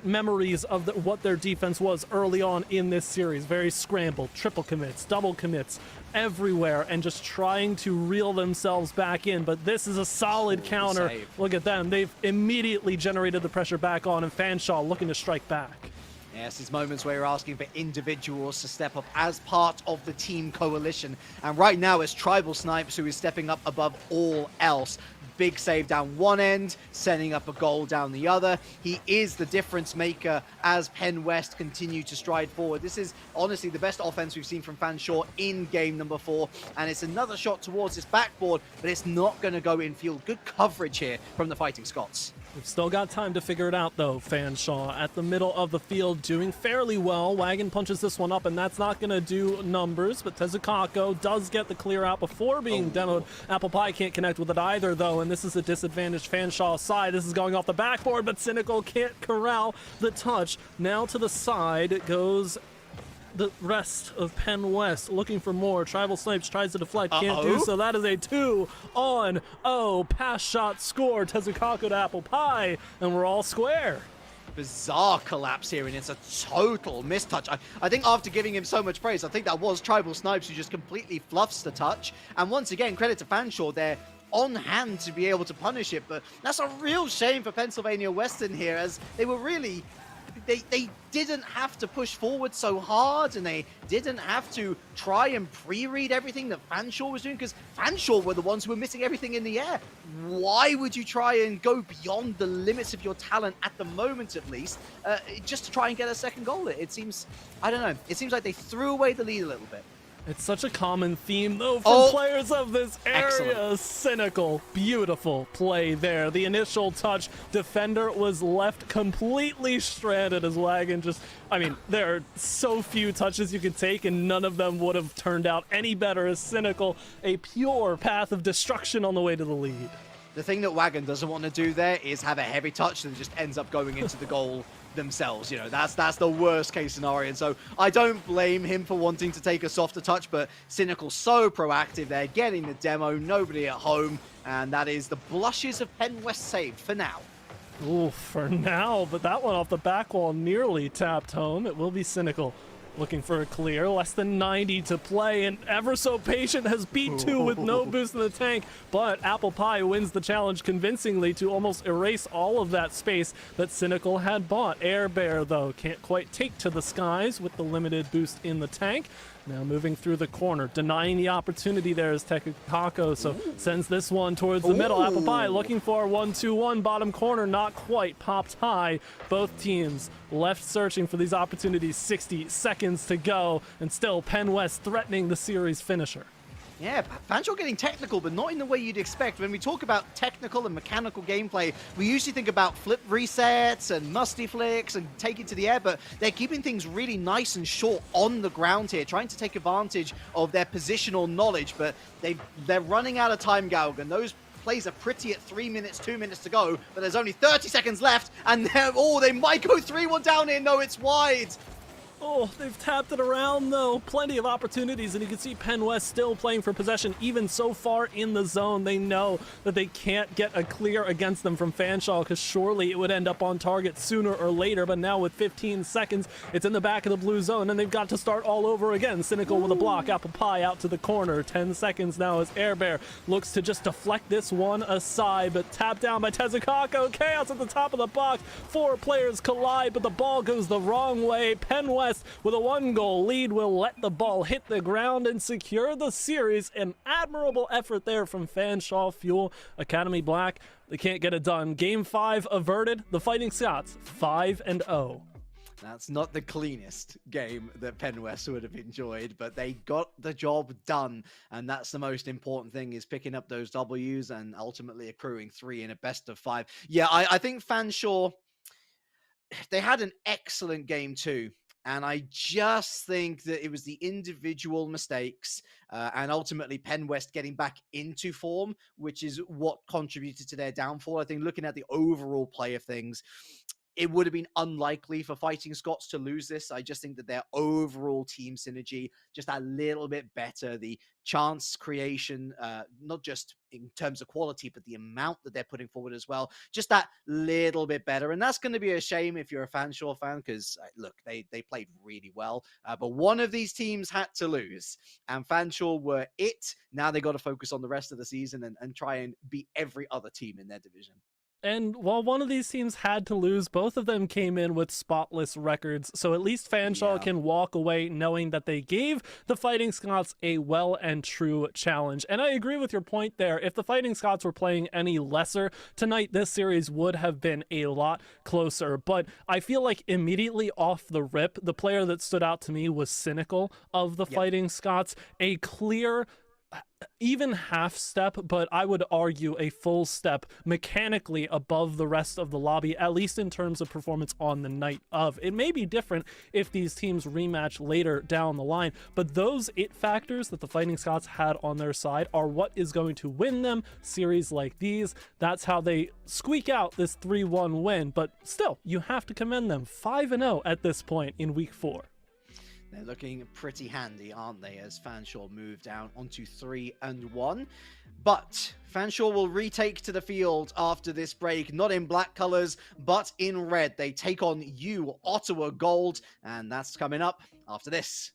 [SPEAKER 2] memories of what their defense was early on in this series. Very scrambled, triple commits, double commits everywhere, and just trying to reel themselves back in. But this is a solid counter.
[SPEAKER 1] Save.
[SPEAKER 2] Look at them. They've immediately generated the pressure back on, and Fanshawe looking to strike back.
[SPEAKER 1] Yes, these moments where you're asking for individuals to step up as part of the team coalition. And right now it's Tribal Snipes who is stepping up above all else. Big save down one end, sending up a goal down the other. He is the difference maker as Penn West continue to stride forward. This is honestly the best offense we've seen from Fanshawe in game number 4. And it's another shot towards his backboard, but it's not going to go in field. Good coverage here from the Fighting Scots.
[SPEAKER 2] We've still got time to figure it out, though. Fanshawe at the middle of the field doing fairly well. Wagon punches this one up, and that's not going to do numbers, but Tezukako does get the clear out before being demoed. Apple Pie can't connect with it either, though, and this is a disadvantaged Fanshawe side. This is going off the backboard, but Cynical can't corral the touch. Now to the side goes the rest of Penn West, looking for more. Tribal Snipes tries to deflect, can't do so. That is a 2-on-0 pass shot score. Tezukako to Apple Pie, and we're all square.
[SPEAKER 1] Bizarre collapse here, and it's a total mistouch. I think after giving him so much praise, I think that was Tribal Snipes who just completely fluffs the touch. And once again, credit to Fanshawe, they're on hand to be able to punish it, but that's a real shame for Pennsylvania Western here, as they were really... They didn't have to push forward so hard, and they didn't have to try and pre-read everything that Fanshawe was doing, because Fanshawe were the ones who were missing everything in the air. Why would you try and go beyond the limits of your talent, at the moment at least, just to try and get a second goal? It seems, I don't know, it seems like they threw away the lead a little bit.
[SPEAKER 2] It's such a common theme, though, from players of this area.
[SPEAKER 1] Excellent.
[SPEAKER 2] Cynical, beautiful play there. The initial touch, defender was left completely stranded as Wagon just... I mean, there are so few touches you can take, and none of them would have turned out any better as Cynical. A pure path of destruction on the way to the lead.
[SPEAKER 1] The thing that Wagon doesn't want to do there is have a heavy touch that just ends up going into the goal themselves. You know, that's the worst case scenario. And so I don't blame him for wanting to take a softer touch, but Cynical so proactive there, getting the demo, nobody at home, and that is the blushes of Penn West saved for now.
[SPEAKER 2] Ooh, for now, but that one off the back wall nearly tapped home. It will be Cynical looking for a clear. Less than 90 to play, and ever so patient has beat 2 with no boost in the tank, but Apple Pie wins the challenge convincingly to almost erase all of that space that Cynical had bought. Air Bear, though, can't quite take to the skies with the limited boost in the tank. Now moving through the corner, denying the opportunity there is Tezukako, so sends this one towards the middle. Apple Pie looking for a 1-2-1, bottom corner, not quite, popped high. Both teams left searching for these opportunities, 60 seconds to go, and still Penn West threatening the series finisher.
[SPEAKER 1] Yeah, Fanshawe getting technical, but not in the way you'd expect. When we talk about technical and mechanical gameplay, we usually think about flip resets and musty flicks and take it to the air, but they're keeping things really nice and short on the ground here, trying to take advantage of their positional knowledge, but they're running out of time, Galgan. Those plays are pretty at 3 minutes, 2 minutes to go, but there's only 30 seconds left, and they might go 3-1 down here. No, it's wide.
[SPEAKER 2] Oh, they've tapped it around, though. Plenty of opportunities, and you can see Penn West still playing for possession, even so far in the zone. They know that they can't get a clear against them from Fanshawe, because surely it would end up on target sooner or later. But now with 15 seconds, it's in the back of the blue zone, and they've got to start all over again. Cynical with a block, Apple Pie out to the corner. 10 seconds now as Air Bear looks to just deflect this one aside, but tapped down by Tezukako. Chaos at the top of the box. 4 players collide, but the ball goes the wrong way. Penn West with a 1-goal lead will let the ball hit the ground and secure the series. An admirable effort there from Fanshawe Fuel Academy Black. They can't get it done. Game 5 averted. The Fighting Scots 5-0.
[SPEAKER 1] That's not the cleanest game that Penn West would have enjoyed, but they got the job done, and that's the most important thing, is picking up those W's and ultimately accruing 3 in a best of 5. Yeah, I think Fanshawe, they had an excellent game too. And I just think that it was the individual mistakes and ultimately Penn West getting back into form, which is what contributed to their downfall. I think looking at the overall play of things, it would have been unlikely for Fighting Scots to lose this. I just think that their overall team synergy just a little bit better. The chance creation, not just in terms of quality, but the amount that they're putting forward as well, just that little bit better. And that's going to be a shame if you're a Fanshawe fan, because look, they played really well. But one of these teams had to lose, and Fanshawe were it. Now they got to focus on the rest of the season and try and beat every other team in their division.
[SPEAKER 2] And while one of these teams had to lose, both of them came in with spotless records. So at least Fanshawe can walk away knowing that they gave the Fighting Scots a well and true challenge. And I agree with your point there. If the Fighting Scots were playing any lesser tonight, this series would have been a lot closer. But I feel like immediately off the rip, the player that stood out to me was Cynical of the Fighting Scots. A clear, even half step, but I would argue a full step mechanically above the rest of the lobby, at least in terms of performance on the night of. It may be different if these teams rematch later down the line, but those it factors that the Fighting Scots had on their side are what is going to win them series like these. That's how they squeak out this 3-1 win, but still, you have to commend them. 5-0 at this point in week 4.
[SPEAKER 1] They're looking pretty handy, aren't they, as Fanshawe move down onto 3-1. But Fanshawe will retake to the field after this break, not in black colors, but in red. They take on Ottawa Gold, and that's coming up after this.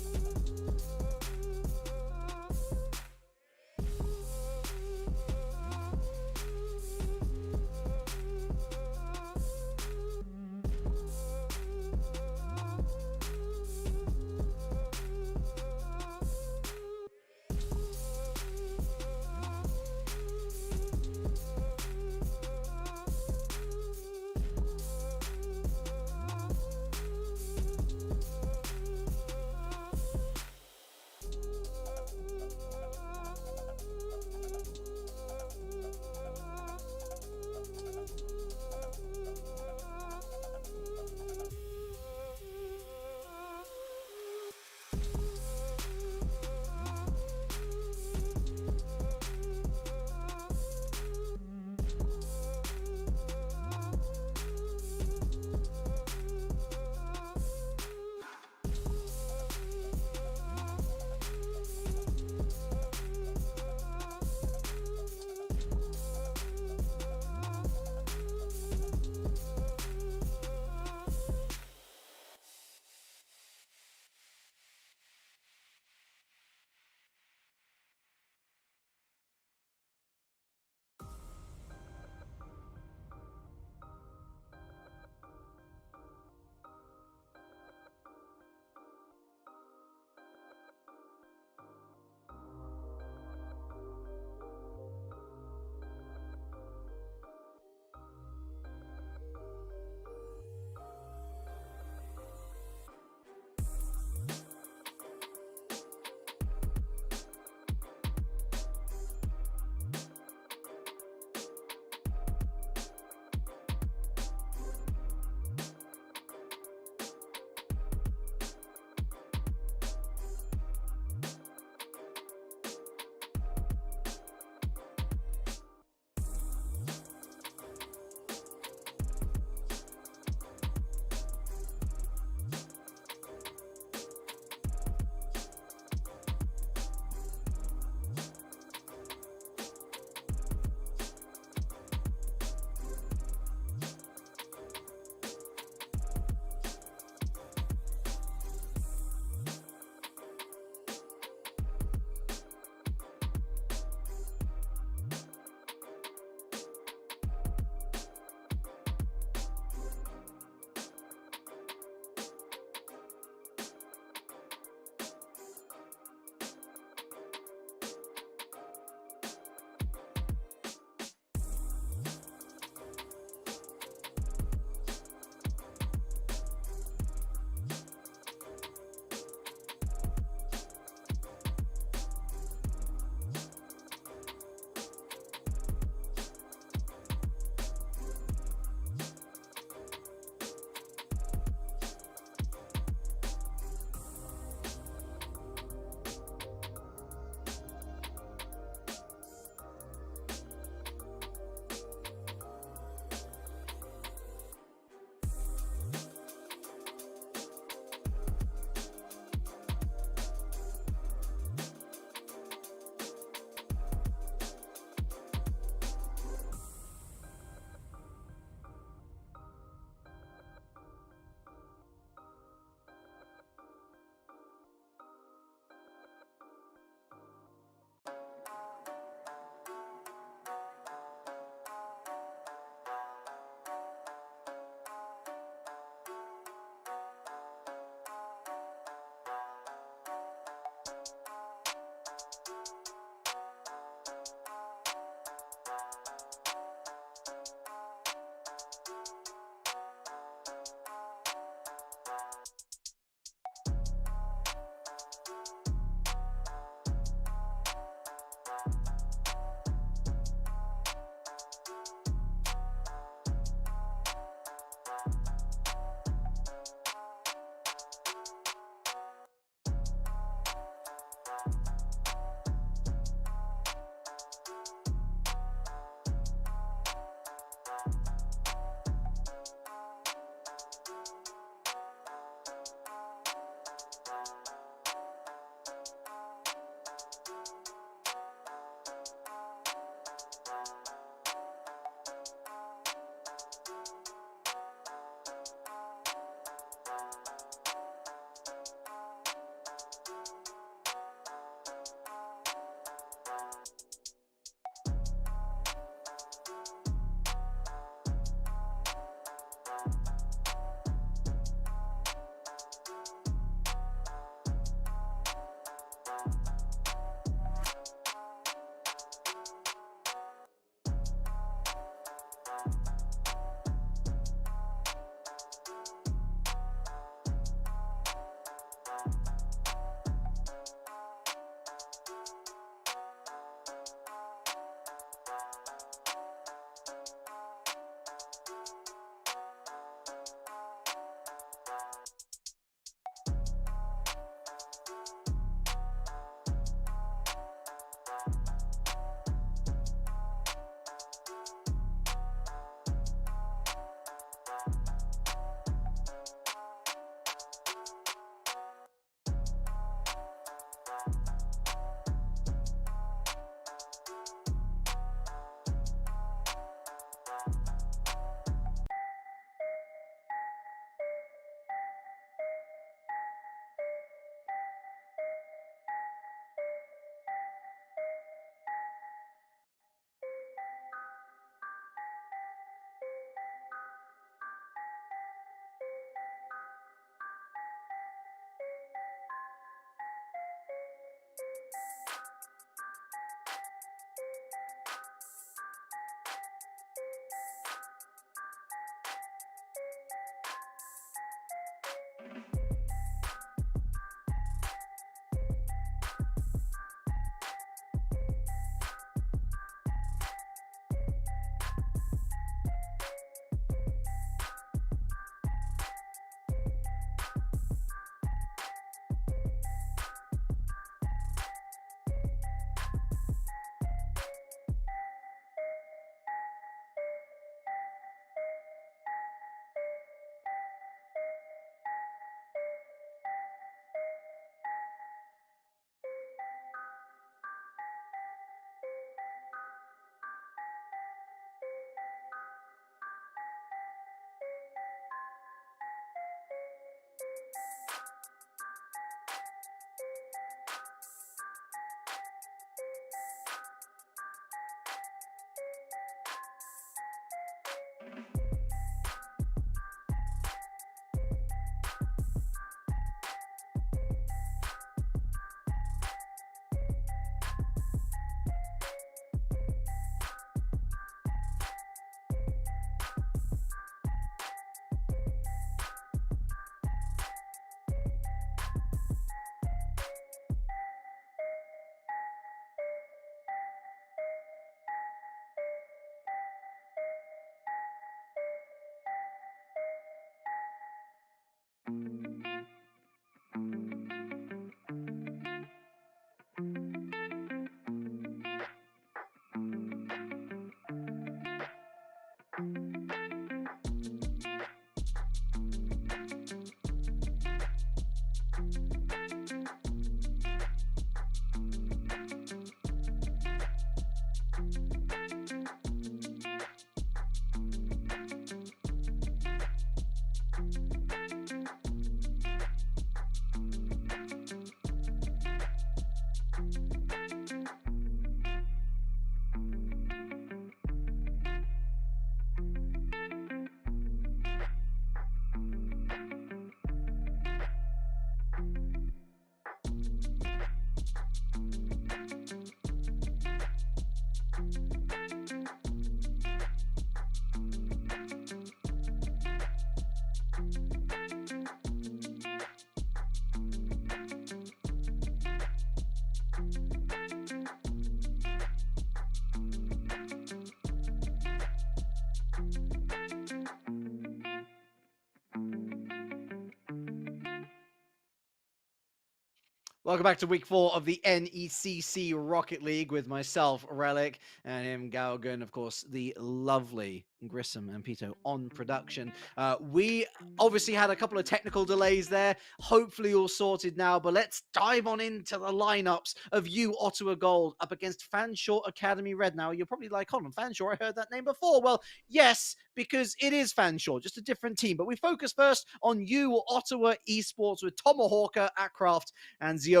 [SPEAKER 1] Welcome back to week 4 of the NECC Rocket League with myself, Relic, and him, Galgan, of course, the lovely Grissom and Pito on production. We obviously had a couple of technical delays there. Hopefully all sorted now, but let's dive on into the lineups of you, Ottawa Gold, up against Fanshawe Academy Red. Now, you're probably like, hold on, Fanshawe, I heard that name before. Well, yes, because it is Fanshawe, just a different team. But we focus first on you, Ottawa Esports, with Tomahawker, Aircraft, and Ziolu.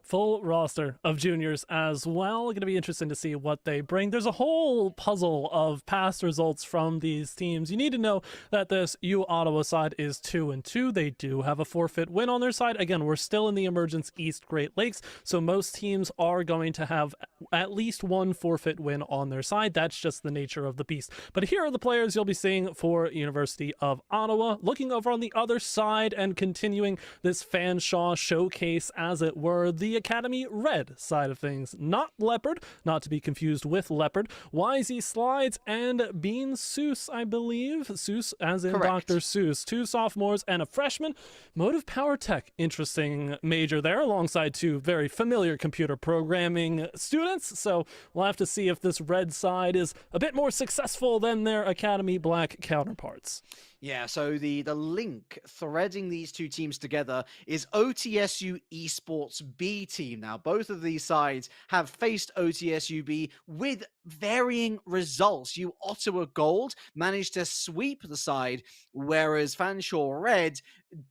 [SPEAKER 2] Full roster of juniors as well. Going to be interesting to see what they bring. There's a whole puzzle of past results from these teams. You need to know that this U Ottawa side is 2-2. They do have a forfeit win on their side. Again, we're still in the Emergence East Great Lakes, so most teams are going to have at least one forfeit win on their side. That's just the nature of the beast. But here are the players you'll be seeing for University of Ottawa. Looking over on the other side and continuing this Fanshawe showcase, as it were, the Academy Red side of things. Not Leopard, not to be confused with Leopard. YZ Slides and Bean Seuss, I believe. Seuss as in
[SPEAKER 1] Correct.
[SPEAKER 2] Dr. Seuss. 2 sophomores and a freshman. Motive Power Tech, interesting major there, alongside 2 very familiar computer programming students. So we'll have to see if this red side is a bit more successful than their Academy Black counterparts.
[SPEAKER 1] Yeah, so the link threading these two teams together is OTSU Esports B team. Now, both of these sides have faced OTSU B with varying results. You Ottawa Gold managed to sweep the side, whereas Fanshawe Red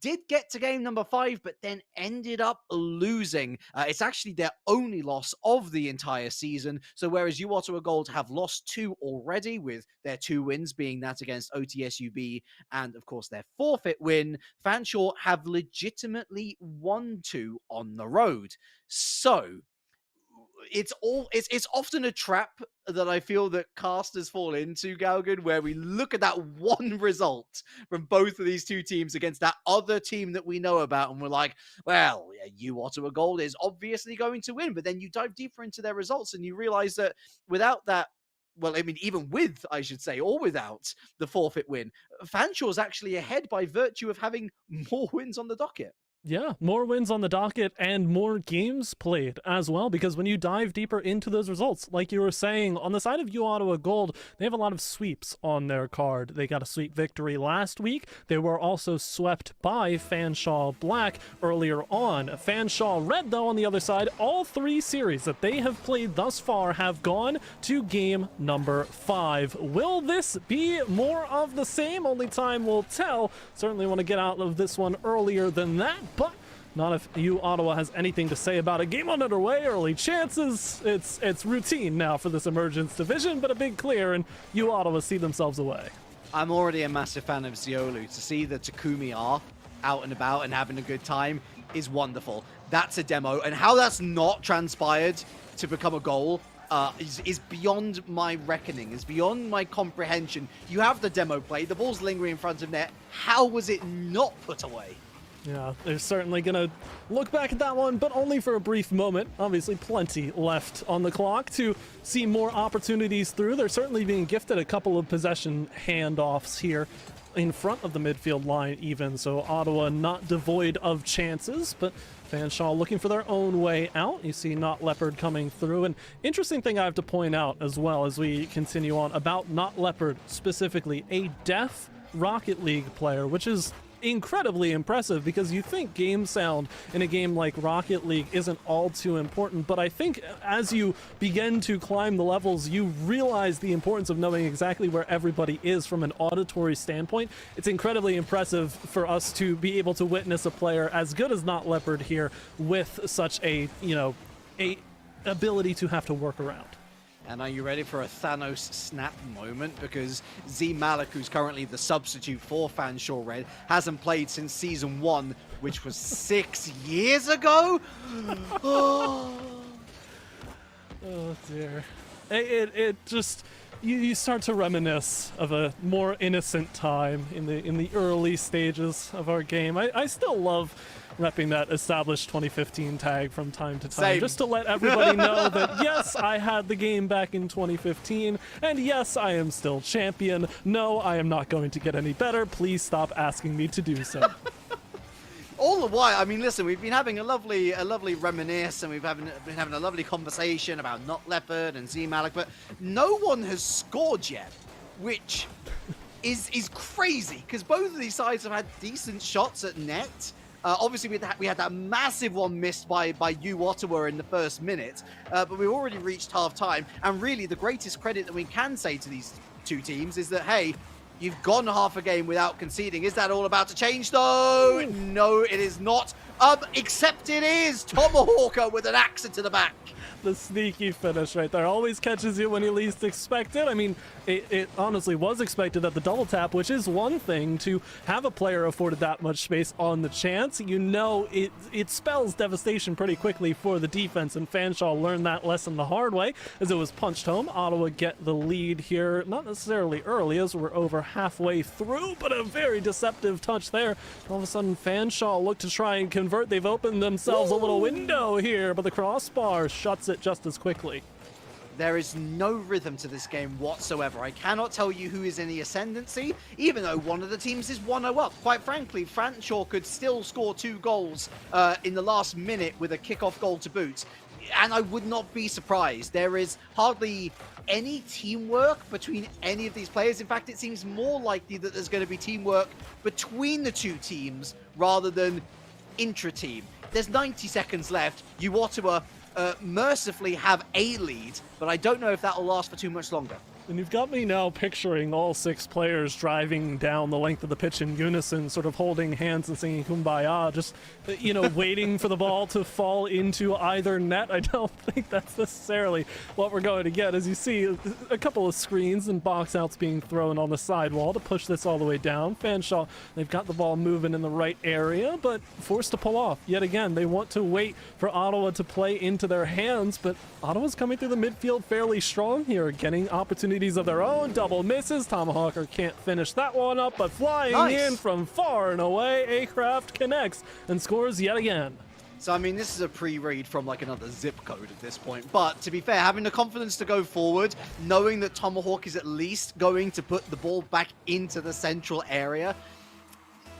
[SPEAKER 1] did get to game number 5, but then ended up losing. It's actually their only loss of the entire season. So whereas you Ottawa Gold have lost 2 already, with their 2 wins being that against OTSU B and, of course, their forfeit win, Fanshawe have legitimately won 2 on the road. So it's often a trap that I feel that casters fall into, Galgan, where we look at that one result from both of these two teams against that other team that we know about, and we're like, well, yeah, you Ottawa Gold is obviously going to win. But then you dive deeper into their results and you realize that without that, well, I mean, even with, I should say, or without the forfeit win, Fanshawe's actually ahead by virtue of having more wins on the docket.
[SPEAKER 2] Yeah, more wins on the docket and more games played as well, because when you dive deeper into those results, like you were saying, on the side of U Ottawa Gold, they have a lot of sweeps on their card. They got a sweep victory last week. They were also swept by Fanshawe Black earlier on. Fanshawe Red, though, on the other side, all 3 series that they have played thus far have gone to game number 5. Will this be more of the same? Only time will tell. Certainly want to get out of this one earlier than that, but not if U Ottawa has anything to say about it. Game on underway, early chances. It's routine now for this Emergence division, but a big clear, and U Ottawa see themselves away.
[SPEAKER 1] I'm already a massive fan of Ziolu. To see the Takumi are out and about and having a good time is wonderful. That's a demo, and how that's not transpired to become a goal is beyond my reckoning, is beyond my comprehension. You have the demo play, the ball's lingering in front of net. How was it not put away?
[SPEAKER 2] Yeah, they're certainly going to look back at that one, but only for a brief moment. Obviously, plenty left on the clock to see more opportunities through. They're certainly being gifted a couple of possession handoffs here in front of the midfield line even, so Ottawa not devoid of chances, but Fanshawe looking for their own way out. You see Not Leopard coming through. An interesting thing I have to point out as well as we continue on about Not Leopard specifically, a deaf Rocket League player, which is incredibly impressive, because you think game sound in a game like Rocket League isn't all too important, but I think as you begin to climb the levels, you realize the importance of knowing exactly where everybody is from an auditory standpoint. It's incredibly impressive for us to be able to witness a player as good as Not Leopard here with such a ability to have to work around.
[SPEAKER 1] And are you ready for a Thanos snap moment? Because Z Malik, who's currently the substitute for Fanshawe Red, hasn't played since Season 1, which was 6 years ago?
[SPEAKER 2] Oh dear. It just... You start to reminisce of a more innocent time in the early stages of our game. I still love repping that established 2015 tag from time to time.
[SPEAKER 1] Same.
[SPEAKER 2] Just to let everybody know that yes, I had the game back in 2015, and yes, I am still champion. No, I am not going to get any better. Please stop asking me to do so.
[SPEAKER 1] All the while, I mean, listen, we've been having a lovely reminisce, and been having a lovely conversation about Not Leopard and Z Malik, but no one has scored yet, which is crazy, because both of these sides have had decent shots at net. Obviously, we had that massive one missed by U Ottawa in the first minute, but we've already reached half-time, and really the greatest credit that we can say to these two teams is that, hey, you've gone half a game without conceding. Is that all about to change, though?
[SPEAKER 2] Ooh.
[SPEAKER 1] No, it is not. Except it is. Tomahawker with an axe into the back.
[SPEAKER 2] The sneaky finish right there. Always catches you when you least expect it. I mean, it honestly was expected at the double tap, which is one thing. To have a player afforded that much space on the chance, you know it spells devastation pretty quickly for the defense, and Fanshawe learned that lesson the hard way as it was punched home. Ottawa get the lead here, not necessarily early as we're over halfway through, but a very deceptive touch there. All of a sudden, Fanshawe look to try and convert. They've opened themselves a little window here, but the crossbar shuts it just as quickly.
[SPEAKER 1] There is no rhythm to this game whatsoever. I cannot tell you who is in the ascendancy, even though one of the teams is 1-0 up. Quite frankly, Fanshawe could still score 2 goals in the last minute with a kickoff goal to boot. And I would not be surprised. There is hardly any teamwork between any of these players. In fact, it seems more likely that there's going to be teamwork between the two teams rather than intra-team. There's 90 seconds left. U Ottawa mercifully have a lead, but I don't know if that will last for too much longer.
[SPEAKER 2] And you've got me now picturing all 6 players driving down the length of the pitch in unison, sort of holding hands and singing Kumbaya, just, waiting for the ball to fall into either net. I don't think that's necessarily what we're going to get. As you see, a couple of screens and box outs being thrown on the sidewall to push this all the way down. Fanshawe, they've got the ball moving in the right area, but forced to pull off. Yet again, they want to wait for Ottawa to play into their hands, but Ottawa's coming through the midfield fairly strong here, getting opportunities of their own. Double misses. Tomahawker can't finish that one up, but flying in from far and away, Acraft connects and scores yet again.
[SPEAKER 1] So, I mean, this is a pre-read from like another zip code at this point. But to be fair, having the confidence to go forward, knowing that Tomahawk is at least going to put the ball back into the central area,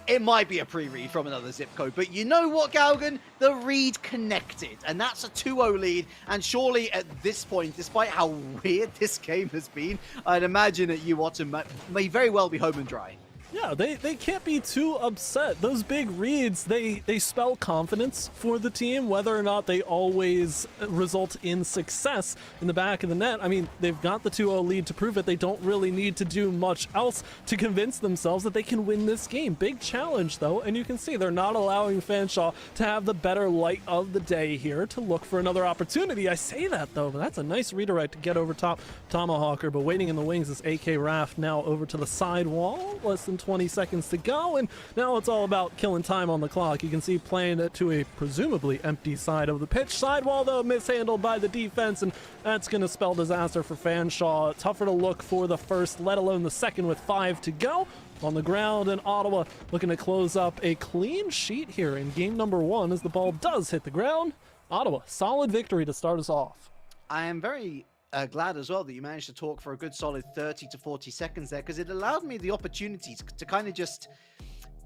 [SPEAKER 1] it might be a pre-read from another zip code. But you know what, Galgan? The read connected. And that's a 2-0 lead. And surely at this point, despite how weird this game has been, I'd imagine that Uwata may very well be home and dry.
[SPEAKER 2] Yeah, they can't be too upset. Those big reads, they spell confidence for the team, whether or not they always result in success in the back of the net. I mean, they've got the 2-0 lead to prove it. They don't really need to do much else to convince themselves that they can win this game. Big challenge, though, and you can see they're not allowing Fanshawe to have the better light of the day here to look for another opportunity. I say that, though, but that's a nice redirect to get over top Tomahawker, but waiting in the wings is AK Raft now over to the side wall. Less than 20 seconds to go, and now it's all about killing time on the clock. You can see playing it to a presumably empty side of the pitch. Sidewall, though, mishandled by the defense, and that's going to spell disaster for Fanshawe. Tougher to look for the first, let alone the second, with 5 to go. On the ground, and Ottawa looking to close up a clean sheet here in game number 1 as the ball does hit the ground. Ottawa, solid victory to start us off.
[SPEAKER 1] I am very glad as well that you managed to talk for a good solid 30 to 40 seconds there, because it allowed me the opportunity to kind of just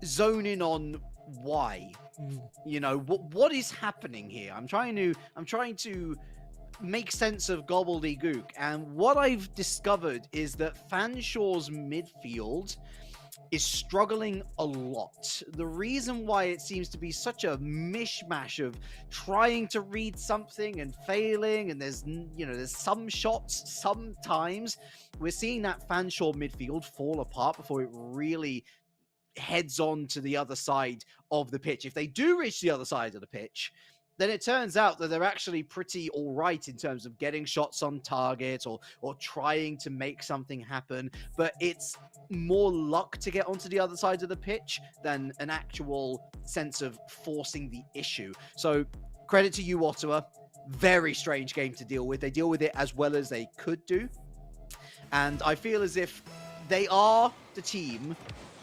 [SPEAKER 1] zone in on why. What is happening here. I'm trying to make sense of gobbledygook, and what I've discovered is that Fanshawe's midfield is struggling a lot. The reason why it seems to be such a mishmash of trying to read something and failing, and there's some shots, sometimes we're seeing that Fanshawe midfield fall apart before it really heads on to the other side of the pitch. If they do reach the other side of the pitch, then it turns out that they're actually pretty all right in terms of getting shots on target or trying to make something happen. But it's more luck to get onto the other side of the pitch than an actual sense of forcing the issue. So credit to you, Ottawa. Very strange game to deal with. They deal with it as well as they could do. And I feel as if they are the team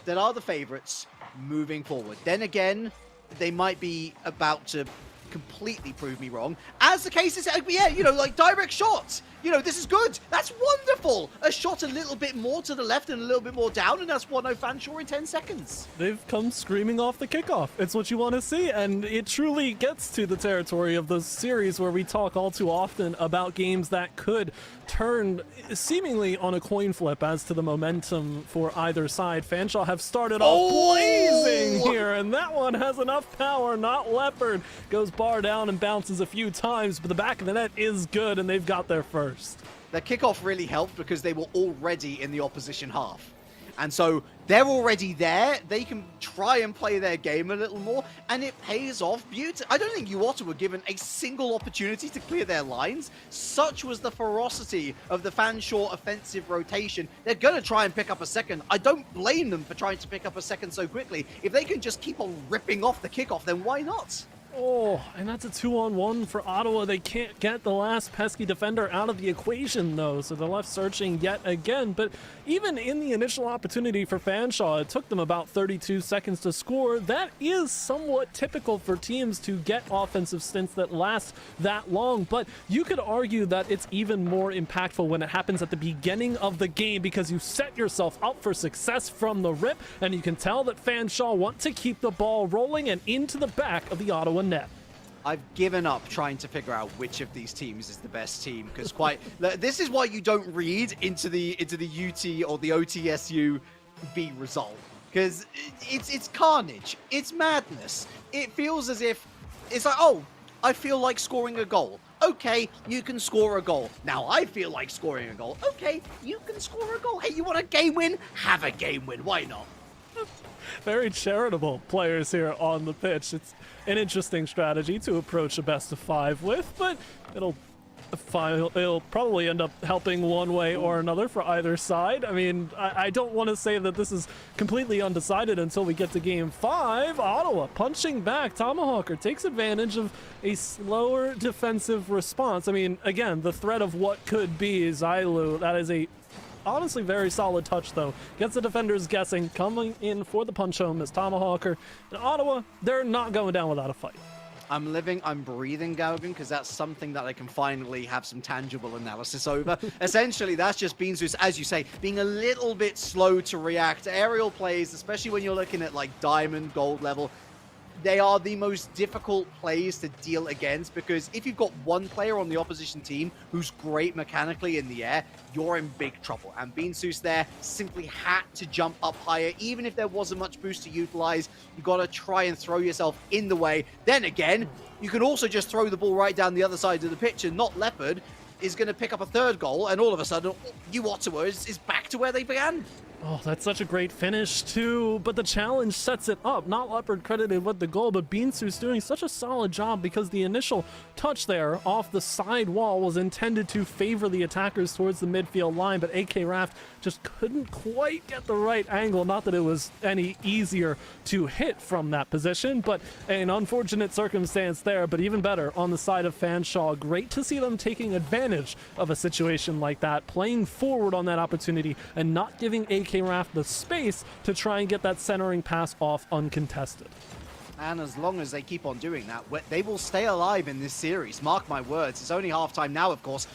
[SPEAKER 1] that are the favorites moving forward. Then again, they might be about to completely prove me wrong, as the case is. Like direct shots, this is good, that's wonderful. A shot a little bit more to the left and a little bit more down, and that's 1-0 Fanshawe in 10 seconds.
[SPEAKER 2] They've come screaming off the kickoff. It's what you want to see, and it truly gets to the territory of the series where we talk all too often about games that could turn seemingly on a coin flip as to the momentum for either side. Fanshawe have started off blazing here, and that one has enough power. Not Leopard goes bar down and bounces a few times, but the back of the net is good, and they've got there first.
[SPEAKER 1] The kickoff really helped because they were already in the opposition half. And so they're already there. They can try and play their game a little more, and it pays off beautifully. I don't think Uwata were given a single opportunity to clear their lines. Such was the ferocity of the Fanshawe offensive rotation. They're going to try and pick up a second. I don't blame them for trying to pick up a second so quickly. If they can just keep on ripping off the kickoff, then why not?
[SPEAKER 2] Oh, and that's a 2-on-1 for Ottawa. They can't get the last pesky defender out of the equation, though, so they're left searching yet again. But even in the initial opportunity for Fanshawe, it took them about 32 seconds to score. That is somewhat typical for teams to get offensive stints that last that long, but you could argue that it's even more impactful when it happens at the beginning of the game, because you set yourself up for success from the rip, and you can tell that Fanshawe want to keep the ball rolling and into the back of the Ottawa net.
[SPEAKER 1] I've given up trying to figure out which of these teams is the best team, because this is why you don't read into the UT or the OTSU B result, because it's carnage, it's madness. It feels as if it's like, oh, I feel like scoring a goal. Okay, you can score a goal. Now I feel like scoring a goal. Okay, you can score a goal. Hey, you want a game win? Have a game win. Why not?
[SPEAKER 2] Very charitable players here on the pitch. It's an interesting strategy to approach a best of 5 with, but it'll probably end up helping one way or another for either side. I mean, I don't want to say that this is completely undecided until we get to game 5. Ottawa punching back. Tomahawker takes advantage of a slower defensive response. I mean, again, the threat of what could be Zailu, that is a honestly very solid touch, though. Gets the defenders guessing. Coming in for the punch home is Tomahawker. And Ottawa, they're not going down without a fight.
[SPEAKER 1] I'm living, I'm breathing, Galgan, because that's something that I can finally have some tangible analysis over. Essentially, that's just Beanzus, as you say, being a little bit slow to react. Aerial plays, especially when you're looking at like diamond, gold level, they are the most difficult plays to deal against, because if you've got one player on the opposition team who's great mechanically in the air, you're in big trouble. And Beanzus there simply had to jump up higher. Even if there wasn't much boost to utilize, you got to try and throw yourself in the way. Then again, you can also just throw the ball right down the other side of the pitch, and Not Leopard is going to pick up a third goal, and all of a sudden, Ottawa is back to where they began.
[SPEAKER 2] Oh, that's such a great finish, too. But the challenge sets it up. Not Leopard credited with the goal, but Beanzus doing such a solid job, because the initial touch there off the side wall was intended to favor the attackers towards the midfield line, but AK Raft just couldn't quite get the right angle. Not that it was any easier to hit from that position, but an unfortunate circumstance there. But even better on the side of Fanshawe. Great to see them taking advantage of a situation like that, playing forward on that opportunity and not giving AK Raft the space to try and get that centering pass off uncontested.
[SPEAKER 1] And as long as they keep on doing that, they will stay alive in this series. Mark my words. It's only halftime now, of course.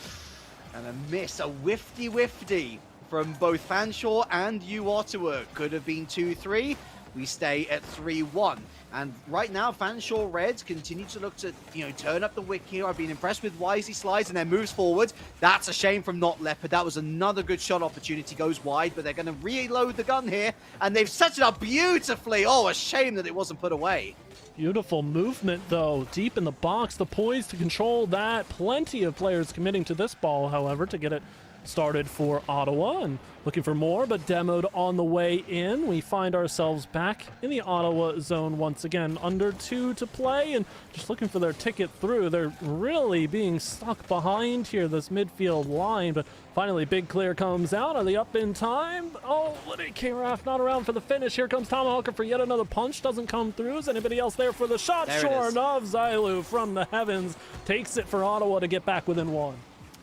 [SPEAKER 1] And a miss, a whifty from both Fanshawe and Ottawa. Could have been 2-3. We stay at 3-1. And right now, Fanshawe Reds continue to look to, turn up the wick here. I've been impressed with Wisely slides and their moves forward. That's a shame from Not Leopard. That was another good shot opportunity. Goes wide, but they're going to reload the gun here. And they've set it up beautifully. Oh, a shame that it wasn't put away.
[SPEAKER 2] Beautiful movement, though. Deep in the box, the poise to control that. Plenty of players committing to this ball, however, to get it started for Ottawa, and looking for more, but demoed on the way in. We find ourselves back in the Ottawa zone once again. Under 2 to play, and just looking for their ticket through. They're really being stuck behind here, this midfield line, but finally big clear comes out. Are they up in time? Oh, AK Raft not around for the finish. Here comes Tomahawker for yet another punch. Doesn't come through. Is anybody else there for the shot? Sure enough, Zailu from the heavens takes it for Ottawa to get back within 1.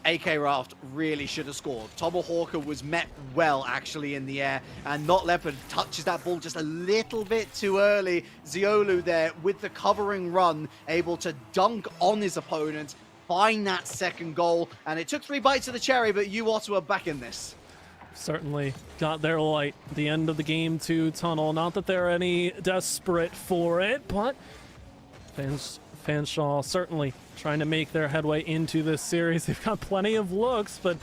[SPEAKER 1] AK Raft really should have scored. Tomahawker was met well, actually, in the air, and Not Leopard touches that ball just a little bit too early. Ziolu there with the covering run, able to dunk on his opponent, find that second goal, and it took 3 bites of the cherry, but Ottawa back in this.
[SPEAKER 2] Certainly got their light at the end of the game 2 tunnel. Not that they're any desperate for it, but Fanshawe certainly trying to make their headway into this series. They've got plenty of looks, but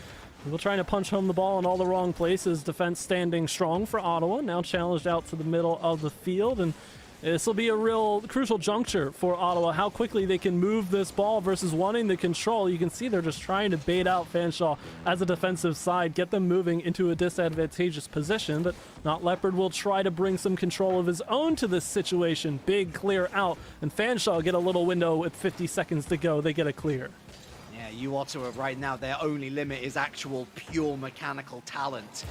[SPEAKER 2] people trying to punch home the ball in all the wrong places. Defense standing strong for Ottawa, now challenged out to the middle of the field, and this will be a real crucial juncture for Ottawa, how quickly they can move this ball versus wanting the control. You can see they're just trying to bait out Fanshawe as a defensive side, get them moving into a disadvantageous position, but Not Leopard will try to bring some control of his own to this situation. Big clear out, and Fanshawe get a little window with 50 seconds to go. They get a clear.
[SPEAKER 1] Yeah, Ottawa right now, their only limit is actual pure mechanical talent.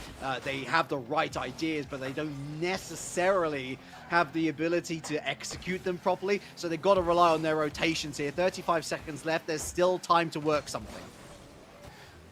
[SPEAKER 1] They have the right ideas, but they don't necessarily have the ability to execute them properly. So they've got to rely on their rotations here. 35 seconds left. There's still time to work something.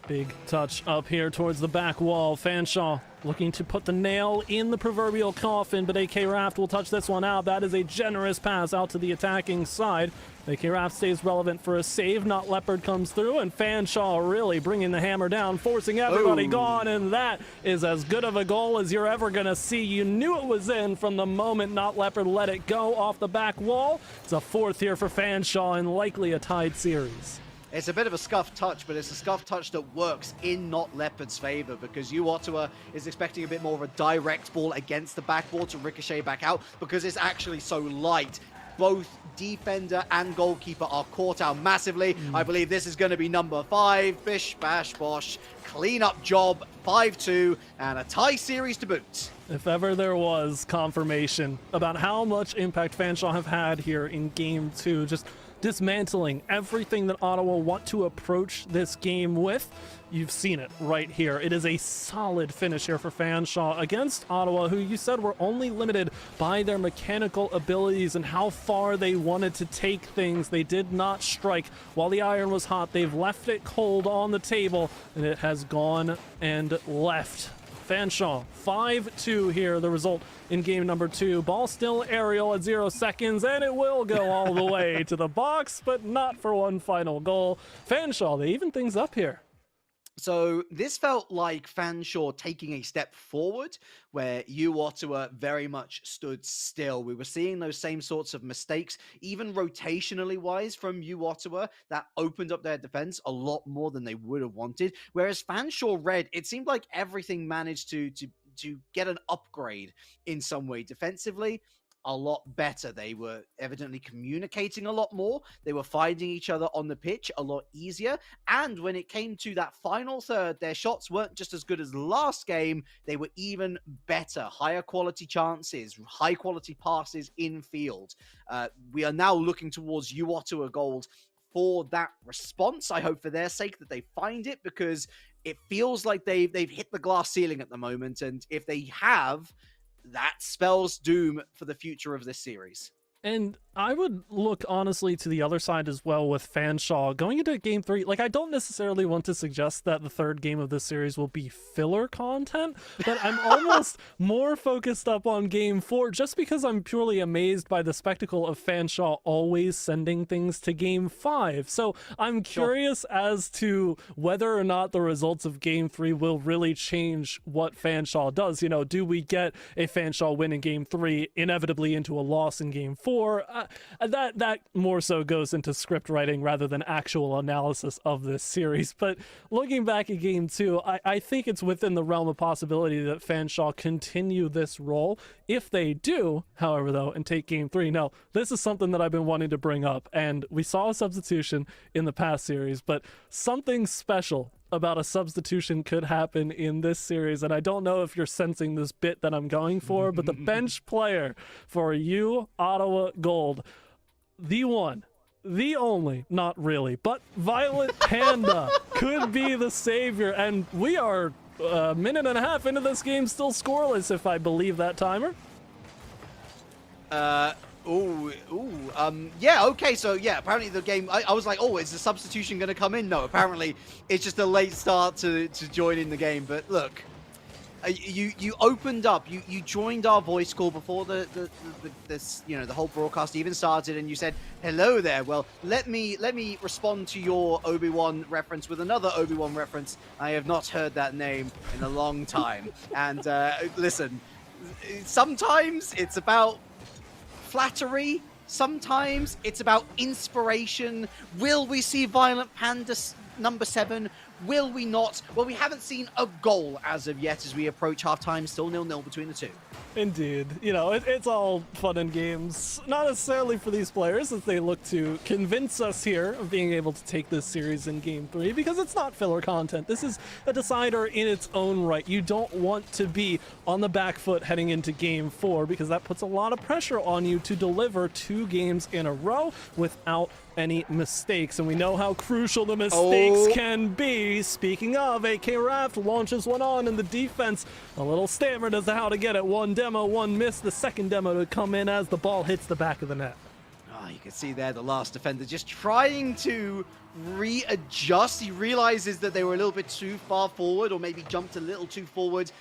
[SPEAKER 2] Big touch up here towards the back wall. Fanshawe looking to put the nail in the proverbial coffin, but AK Raft will touch this one out. That is a generous pass out to the attacking side. AK Raft stays relevant for a save. Not Leopard comes through, and Fanshawe really bringing the hammer down, forcing everybody gone, and that is as good of a goal as you're ever going to see. You knew it was in from the moment Not Leopard let it go off the back wall. It's a 4th here for Fanshawe, and likely a tied series.
[SPEAKER 1] It's a bit of a scuff touch, but it's a scuff touch that works in Not Leopard's favor, because Ottawa is expecting a bit more of a direct ball against the backboard to ricochet back out, because it's actually so light. both defender and goalkeeper are caught out massively. I believe this is going to be number 5. Bish, bash, bosh. Clean-up job, 5-2, and a tie series to boot.
[SPEAKER 2] If ever there was confirmation about how much impact Fanshawe have had here in Game 2, just dismantling everything that Ottawa want to approach this game with, you've seen it right here. It is a solid finish here for Fanshawe against Ottawa, who you said were only limited by their mechanical abilities and how far they wanted to take things. They did not strike while the iron was hot. They've left it cold on the table, and it has gone and left. Fanshawe 5-2 here, the result in game number 2. Ball still aerial at 0 seconds, and it will go all the way to the box, but not for one final goal. Fanshawe, they even things up here.
[SPEAKER 1] So this felt like Fanshawe taking a step forward, where Ottawa very much stood still. We were seeing those same sorts of mistakes, even rotationally wise, from Ottawa, that opened up their defense a lot more than they would have wanted. Whereas Fanshawe Red, it seemed like everything managed to get an upgrade in some way defensively. A lot better. They were evidently communicating a lot more. They were finding each other on the pitch a lot easier. And when it came to that final third, their shots weren't just as good as last game. They were even better. Higher quality chances, high quality passes in field. We are now looking towards Ottawa Gold for that response. I hope for their sake that they find it, because it feels like they've hit the glass ceiling at the moment. And if they have, that spells doom for the future of this series.
[SPEAKER 2] And I would look honestly to the other side as well with Fanshawe going into game 3. Like, I don't necessarily want to suggest that the third game of this series will be filler content, but I'm almost more focused up on game 4 just because I'm purely amazed by the spectacle of Fanshawe always sending things to game 5. So I'm curious as to whether or not the results of game 3 will really change what Fanshawe does. You know, do we get a Fanshawe win in game 3 inevitably into a loss in game 4? That more so goes into script writing rather than actual analysis of this series. But looking back at game 2, I think it's within the realm of possibility that Fanshawe continue this role. If they do, however, though, and take game 3, now, this is something that I've been wanting to bring up, and we saw a substitution in the past series, but something special about a substitution could happen in this series, and I don't know if you're sensing this bit that I'm going for, but the bench player for Ottawa Gold, the one, the only, not really, but Violet Panda could be the savior, and we are a minute and a half into this game still scoreless, if I believe that timer.
[SPEAKER 1] Yeah, okay, so yeah, apparently the game, I was like, oh, is the substitution going to come in? No, apparently it's just a late start to join in the game. But look, you opened up, you joined our voice call before the whole broadcast even started, and you said, hello there. Well, let me respond to your Obi-Wan reference with another Obi-Wan reference. I have not heard that name in a long time. And listen, sometimes it's about flattery, sometimes it's about inspiration. Will we see Violent Panda number 7? Will we not? Well, we haven't seen a goal as of yet as we approach halftime. Still 0-0 between the two.
[SPEAKER 2] Indeed. You know, it's all fun and games. Not necessarily for these players as they look to convince us here of being able to take this series in game 3, because it's not filler content. This is a decider in its own right. You don't want to be on the back foot heading into game 4, because that puts a lot of pressure on you to deliver 2 games in a row without any mistakes, and we know how crucial the mistakes can be. Speaking of, AK Raft launches one on in the defense, a little stammered as to how to get it. One demo, one miss, the second demo to come in as the ball hits the back of the net.
[SPEAKER 1] You can see there the last defender just trying to readjust. He realizes that they were a little bit too far forward, or maybe jumped a little too forward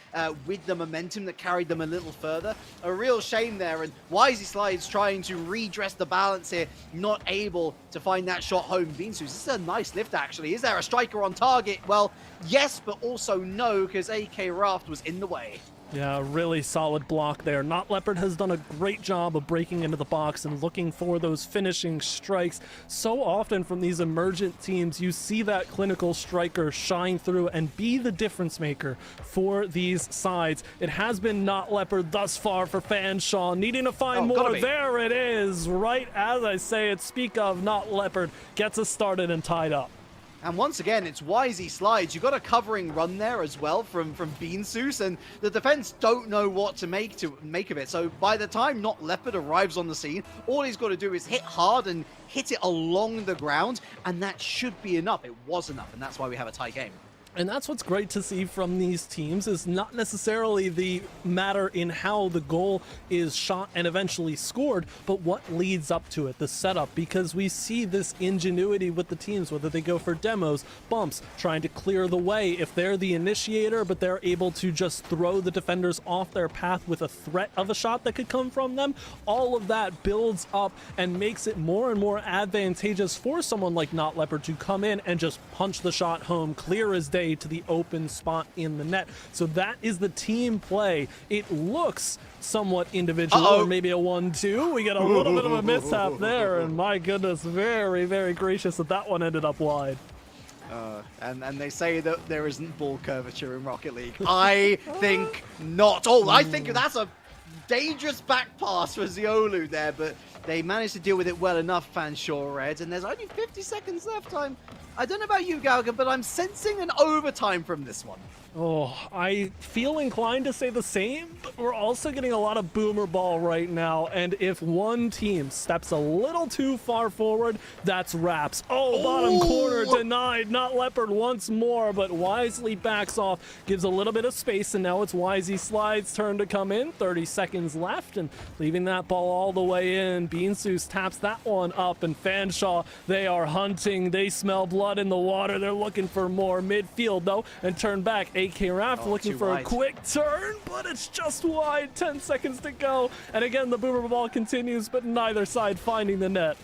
[SPEAKER 1] with the momentum that carried them a little further. A real shame there, and Wisey Slides trying to redress the balance here, not able to find that shot home. Beansus, this is a nice lift actually. Is there a striker on target? Well, yes, but also no, because AK Raft was in the way.
[SPEAKER 2] Yeah, really solid block there. Not Leopard has done a great job of breaking into the box and looking for those finishing strikes. So often from these emergent emergent teams, you see that clinical striker shine through and be the difference maker for these sides. It has been Not Leopard thus far for Fanshawe, needing to find more. There it is, right as I say it. Speak of, Not Leopard gets us started and tied up.
[SPEAKER 1] And once again, it's Wisey Slides. You got a covering run there as well from Beansus, and the defense don't know what to make of it. So by the time Not Leopard arrives on the scene, all he's got to do is hit hard and hit it along the ground, and that should be enough. It was enough, and that's why we have a tie game.
[SPEAKER 2] And that's what's great to see from these teams, is not necessarily the matter in how the goal is shot and eventually scored, but what leads up to it, the setup, because we see this ingenuity with the teams, whether they go for demos, bumps, trying to clear the way. If they're the initiator, but they're able to just throw the defenders off their path with a threat of a shot that could come from them, all of that builds up and makes it more and more advantageous for someone like Not Leopard to come in and just punch the shot home, clear as day to the open spot in the net. So that is the team play. It looks somewhat individual, or maybe a 1-2. We get a little bit of a mishap there, and my goodness, very, very gracious that one ended up wide.
[SPEAKER 1] And they say that there isn't ball curvature in Rocket League. I think not. Oh, I think that's a dangerous back pass for Ziolu there, but they managed to deal with it well enough, Fanshawe Reds, and there's only 50 seconds left. I don't know about you, Galgan, but I'm sensing an overtime from this one.
[SPEAKER 2] Oh, I feel inclined to say the same, but we're also getting a lot of boomer ball right now, and if one team steps a little too far forward, that's wraps. Oh, bottom corner denied. Not Leopard once more, but wisely backs off, gives a little bit of space, and now it's Wisey Slides' turn to come in. 30 seconds left, and leaving that ball all the way in. Beansus taps that one up, and Fanshawe, they are hunting. They smell blood in the water. They're looking for more. Midfield, though, and turn back. AK Raft looking for a quick turn, but it's just wide. 10 seconds to go. And again, the boomer ball continues, but neither side finding the net.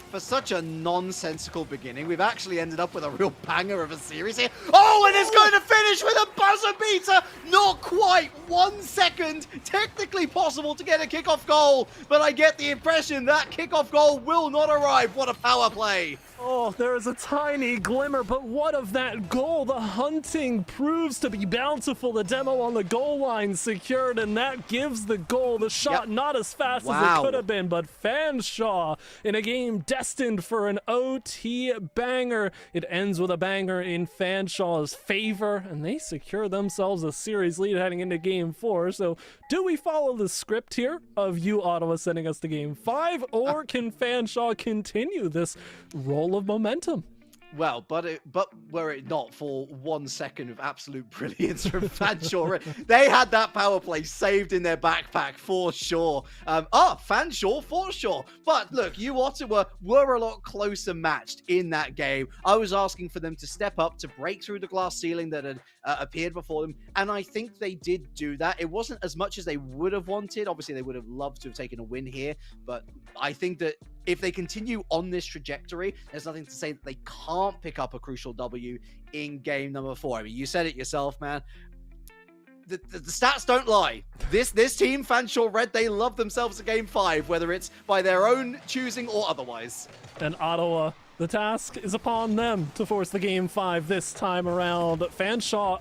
[SPEAKER 1] For such a nonsensical beginning, we've actually ended up with a real banger of a series here. Oh, and it's going to finish with a buzzer beater. Not quite 1 second. Technically possible to get a kickoff goal, but I get the impression that kickoff goal will not arrive. What a power play.
[SPEAKER 2] Oh, there is a tiny glimmer, but what of that goal? The hunting proves to be bountiful. The demo on the goal line secured, and that gives the goal. The shot not as fast as it could have been, but Fanshawe in a game destined for an OT banger. It ends with a banger in Fanshawe's favor, and they secure themselves a series lead heading into Game 4. So do we follow the script here of you, Ottawa, sending us to Game 5, or can Fanshawe continue this roll of momentum?
[SPEAKER 1] Well, but were it not for 1 second of absolute brilliance from Fanshawe, they had that power play saved in their backpack for sure. Fanshawe for sure. But look, you Ottawa were a lot closer matched in that game. I was asking for them to step up, to break through the glass ceiling that had appeared before them, and I think they did do that. It wasn't as much as they would have wanted. Obviously, they would have loved to have taken a win here, but I think that if they continue on this trajectory, there's nothing to say that they can't pick up a crucial W in game number 4. I mean, you said it yourself, man. The stats don't lie. This team, Fanshawe Red, they love themselves a game 5, whether it's by their own choosing or otherwise.
[SPEAKER 2] And Ottawa, the task is upon them to force the game 5 this time around. Fanshawe,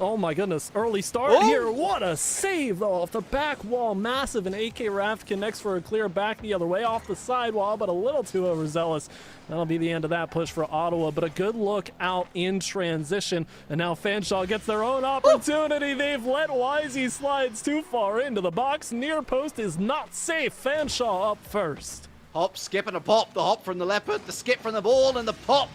[SPEAKER 2] oh my goodness, early start here. What a save though, off the back wall, massive, and AK Raft connects for a clear back the other way off the sidewall, but a little too overzealous. That'll be the end of that push for Ottawa, but a good look out in transition, and now Fanshawe gets their own opportunity. They've let Wisey Slides too far into the box. Near post is not safe. Fanshawe up first.
[SPEAKER 1] Hop, skip, and a pop. The hop from the Leopard, the skip from the ball, and the pop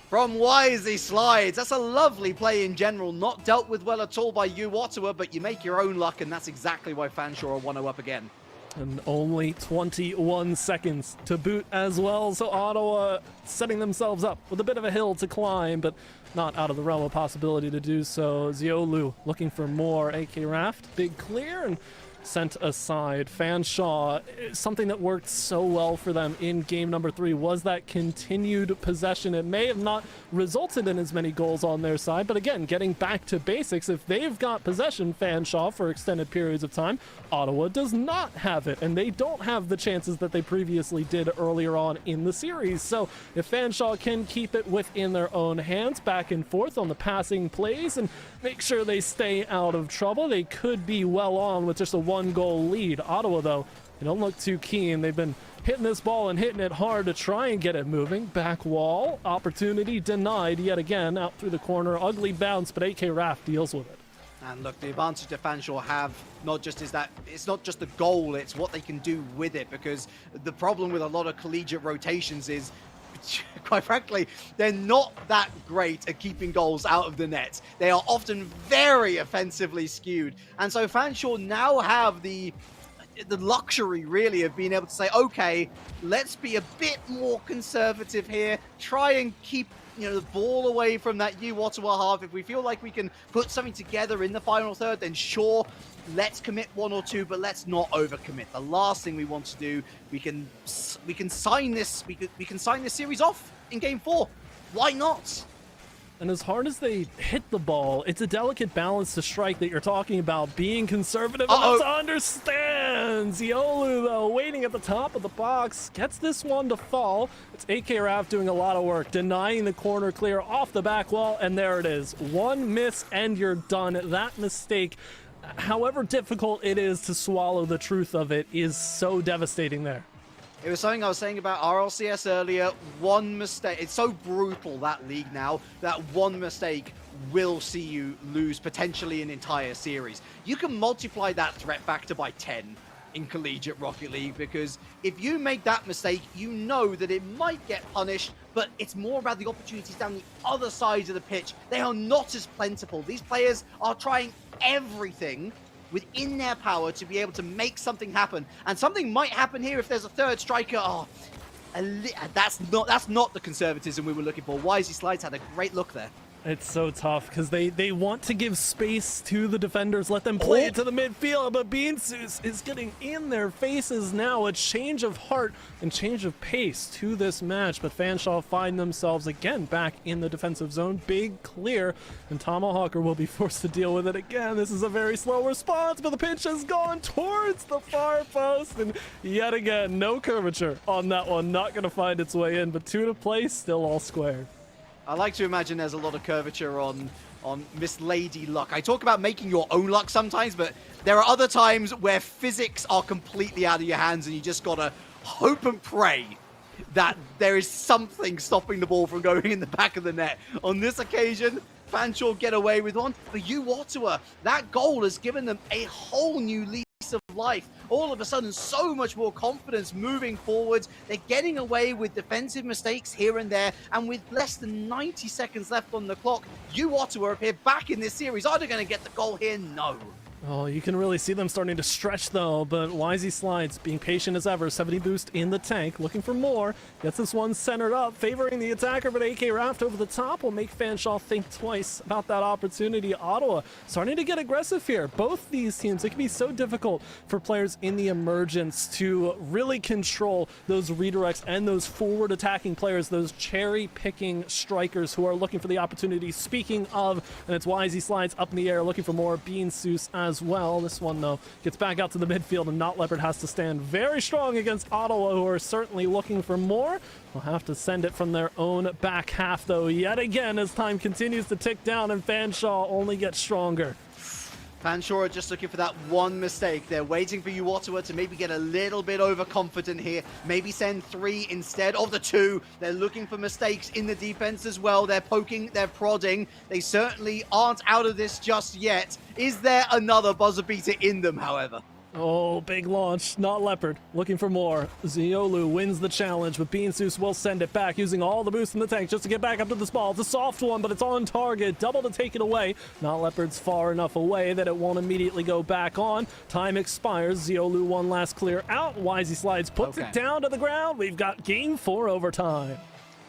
[SPEAKER 1] from Wisey Slides. That's a lovely play in general. Not dealt with well at all by you, Ottawa, but you make your own luck, and that's exactly why Fanshawe are 1-0 up again.
[SPEAKER 2] And only 21 seconds to boot as well, so Ottawa setting themselves up with a bit of a hill to climb, but not out of the realm of possibility to do so. Ziolu looking for more. AK Raft, big clear, and sent aside. Fanshawe, something that worked so well for them in game number 3 was that continued possession. It may have not resulted in as many goals on their side, but again, getting back to basics, if they've got possession, Fanshawe, for extended periods of time, Ottawa does not have it, and they don't have the chances that they previously did earlier on in the series. So if Fanshawe can keep it within their own hands, back and forth on the passing plays, and make sure they stay out of trouble, they could be well on with just a 1-goal lead. Ottawa, though, they don't look too keen. They've been hitting this ball and hitting it hard to try and get it moving. Back wall, opportunity denied yet again, out through the corner. Ugly bounce, but AK Raft deals with it.
[SPEAKER 1] And look, the advantage that Fanshawe have not just is that it's not just the goal, it's what they can do with it, because the problem with a lot of collegiate rotations is, quite frankly, they're not that great at keeping goals out of the net. They are often very offensively skewed. And so Fanshawe now have the luxury, really, of being able to say, okay, let's be a bit more conservative here, try and keep the ball away from that Ottawa half. If we feel like we can put something together in the final third, then sure, let's commit 1 or 2, but let's not overcommit. The last thing we want to do, we can sign this series off in game 4. Why not?
[SPEAKER 2] And as hard as they hit the ball, it's a delicate balance to strike that you're talking about. Being conservative enough to understand. Ziolu, though, waiting at the top of the box, gets this one to fall. It's AK Raft doing a lot of work, denying the corner clear off the back wall, and there it is. One miss and you're done. That mistake, however difficult it is to swallow the truth of it, is so devastating there.
[SPEAKER 1] It was something I was saying about RLCS earlier. One mistake. It's so brutal, that league now, that one mistake will see you lose potentially an entire series. You can multiply that threat factor by 10 in Collegiate Rocket League, because if you make that mistake, you know that it might get punished, but it's more about the opportunities down the other side of the pitch. They are not as plentiful. These players are trying everything within their power to be able to make something happen, and something might happen here if there's a third striker. That's not the conservatism we were looking for. Wisey Slides had a great look there.
[SPEAKER 2] It's so tough because they want to give space to the defenders, let them play it to the midfield, but Beansus is getting in their faces now. A change of heart and change of pace to this match, but Fanshawe find themselves again back in the defensive zone. Big clear, and Tomahawker will be forced to deal with it again. This is a very slow response, but the pitch has gone towards the far post, and yet again, no curvature on that one. Not going to find its way in, but 2 to play, still all square.
[SPEAKER 1] I like to imagine there's a lot of curvature on Miss Lady Luck. I talk about making your own luck sometimes, but there are other times where physics are completely out of your hands and you just gotta hope and pray that there is something stopping the ball from going in the back of the net. On this occasion, Fanshawe get away with one, but Ottawa, that goal has given them a whole new lease of life. All of a sudden, so much more confidence moving forwards. They're getting away with defensive mistakes here and there, and with less than 90 seconds left on the clock, Ottawa appear back in this series. Are they going to get the goal here? No.
[SPEAKER 2] Oh, you can really see them starting to stretch, though, but Wisey Slides being patient as ever. 70 boost in the tank, looking for more. Gets this one centered up, favoring the attacker, but AK Raft over the top will make Fanshawe think twice about that opportunity. Ottawa starting to get aggressive here. Both these teams, it can be so difficult for players in the emergence to really control those redirects and those forward attacking players, those cherry-picking strikers who are looking for the opportunity. Speaking of, and it's Wisey Slides up in the air, looking for more. Beansus as well. This one, though, gets back out to the midfield, and Not Leopard has to stand very strong against Ottawa, who are certainly looking for more. They'll have to send it from their own back half, though, yet again, as time continues to tick down, and Fanshawe only gets stronger.
[SPEAKER 1] Fanshawe are just looking for that one mistake. They're waiting for Ottawa to maybe get a little bit overconfident here. Maybe send 3 instead of the 2. They're looking for mistakes in the defense as well. They're poking, they're prodding. They certainly aren't out of this just yet. Is there another buzzer beater in them, however?
[SPEAKER 2] Oh, big launch. Not Leopard. Looking for more. Ziolu wins the challenge, but Beansus will send it back, using all the boost in the tank just to get back up to this ball. It's a soft one, but it's on target. Double to take it away. Not Leopard's far enough away that it won't immediately go back on. Time expires. Ziolu one last clear out. Wisey Slides puts it down to the ground. We've got game 4 overtime.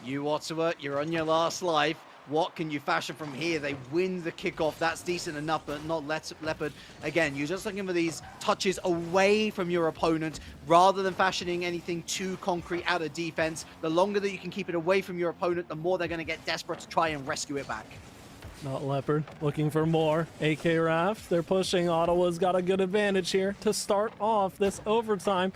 [SPEAKER 1] Ottawa, you're on your last life. What can you fashion from here? They win the kickoff. That's decent enough, but not Leopard. Again, you're just looking for these touches away from your opponent rather than fashioning anything too concrete out of defense. The longer that you can keep it away from your opponent, the more they're going to get desperate to try and rescue it back.
[SPEAKER 2] Not Leopard, looking for more. AK Raf, they're pushing. Ottawa's got a good advantage here to start off this overtime.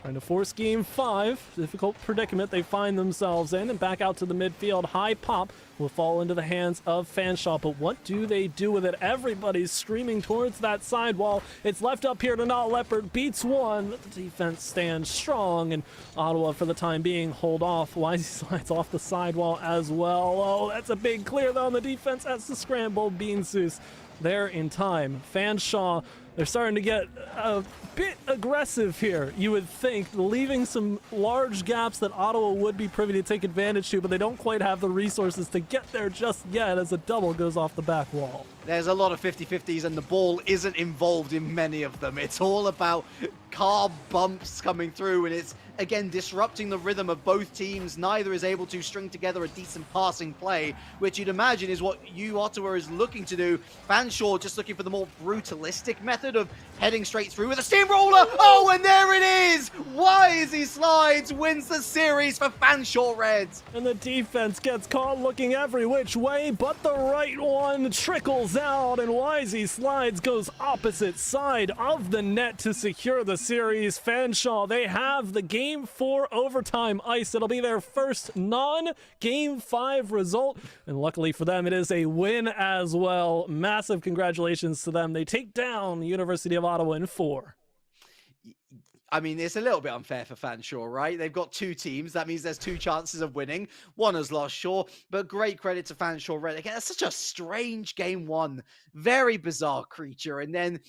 [SPEAKER 2] Trying to force game 5. Difficult predicament they find themselves in, and back out to the midfield. High pop will fall into the hands of Fanshawe, but what do they do with it? Everybody's screaming towards that sidewall. It's left up here to Not Leopard. Beats one. The defense stands strong, and Ottawa, for the time being, hold off. Wisey slides off the sidewall as well. Oh, that's a big clear, though, on the defense. That's the scramble. Beansus there in time. Fanshawe, they're starting to get a bit aggressive here, you would think, leaving some large gaps that Ottawa would be privy to take advantage to, but they don't quite have the resources to get there just yet as a double goes off the back wall.
[SPEAKER 1] There's a lot of 50-50s, and the ball isn't involved in many of them. It's all about car bumps coming through, and it's, again, disrupting the rhythm of both teams. Neither is able to string together a decent passing play, which you'd imagine is what Ottawa is looking to do. Fanshawe just looking for the more brutalistic method of heading straight through with a steamroller. Oh, and there it is! Wisey Slides wins the series for Fanshawe Reds.
[SPEAKER 2] And the defense gets caught looking every which way, but the right one trickles out, and Wisey Slides goes opposite side of the net to secure the series. Fanshawe, they have the Game 4 overtime ice. It'll be their first non-Game 5 result, and luckily for them, it is a win as well. Massive congratulations to them. They take down the University of Ottawa in 4.
[SPEAKER 1] I mean, it's a little bit unfair for Fanshawe, right? They've got 2 teams. That means there's 2 chances of winning. One has lost, sure, but great credit to Fanshawe Red. Again, that's such a strange game 1. Very bizarre creature. And then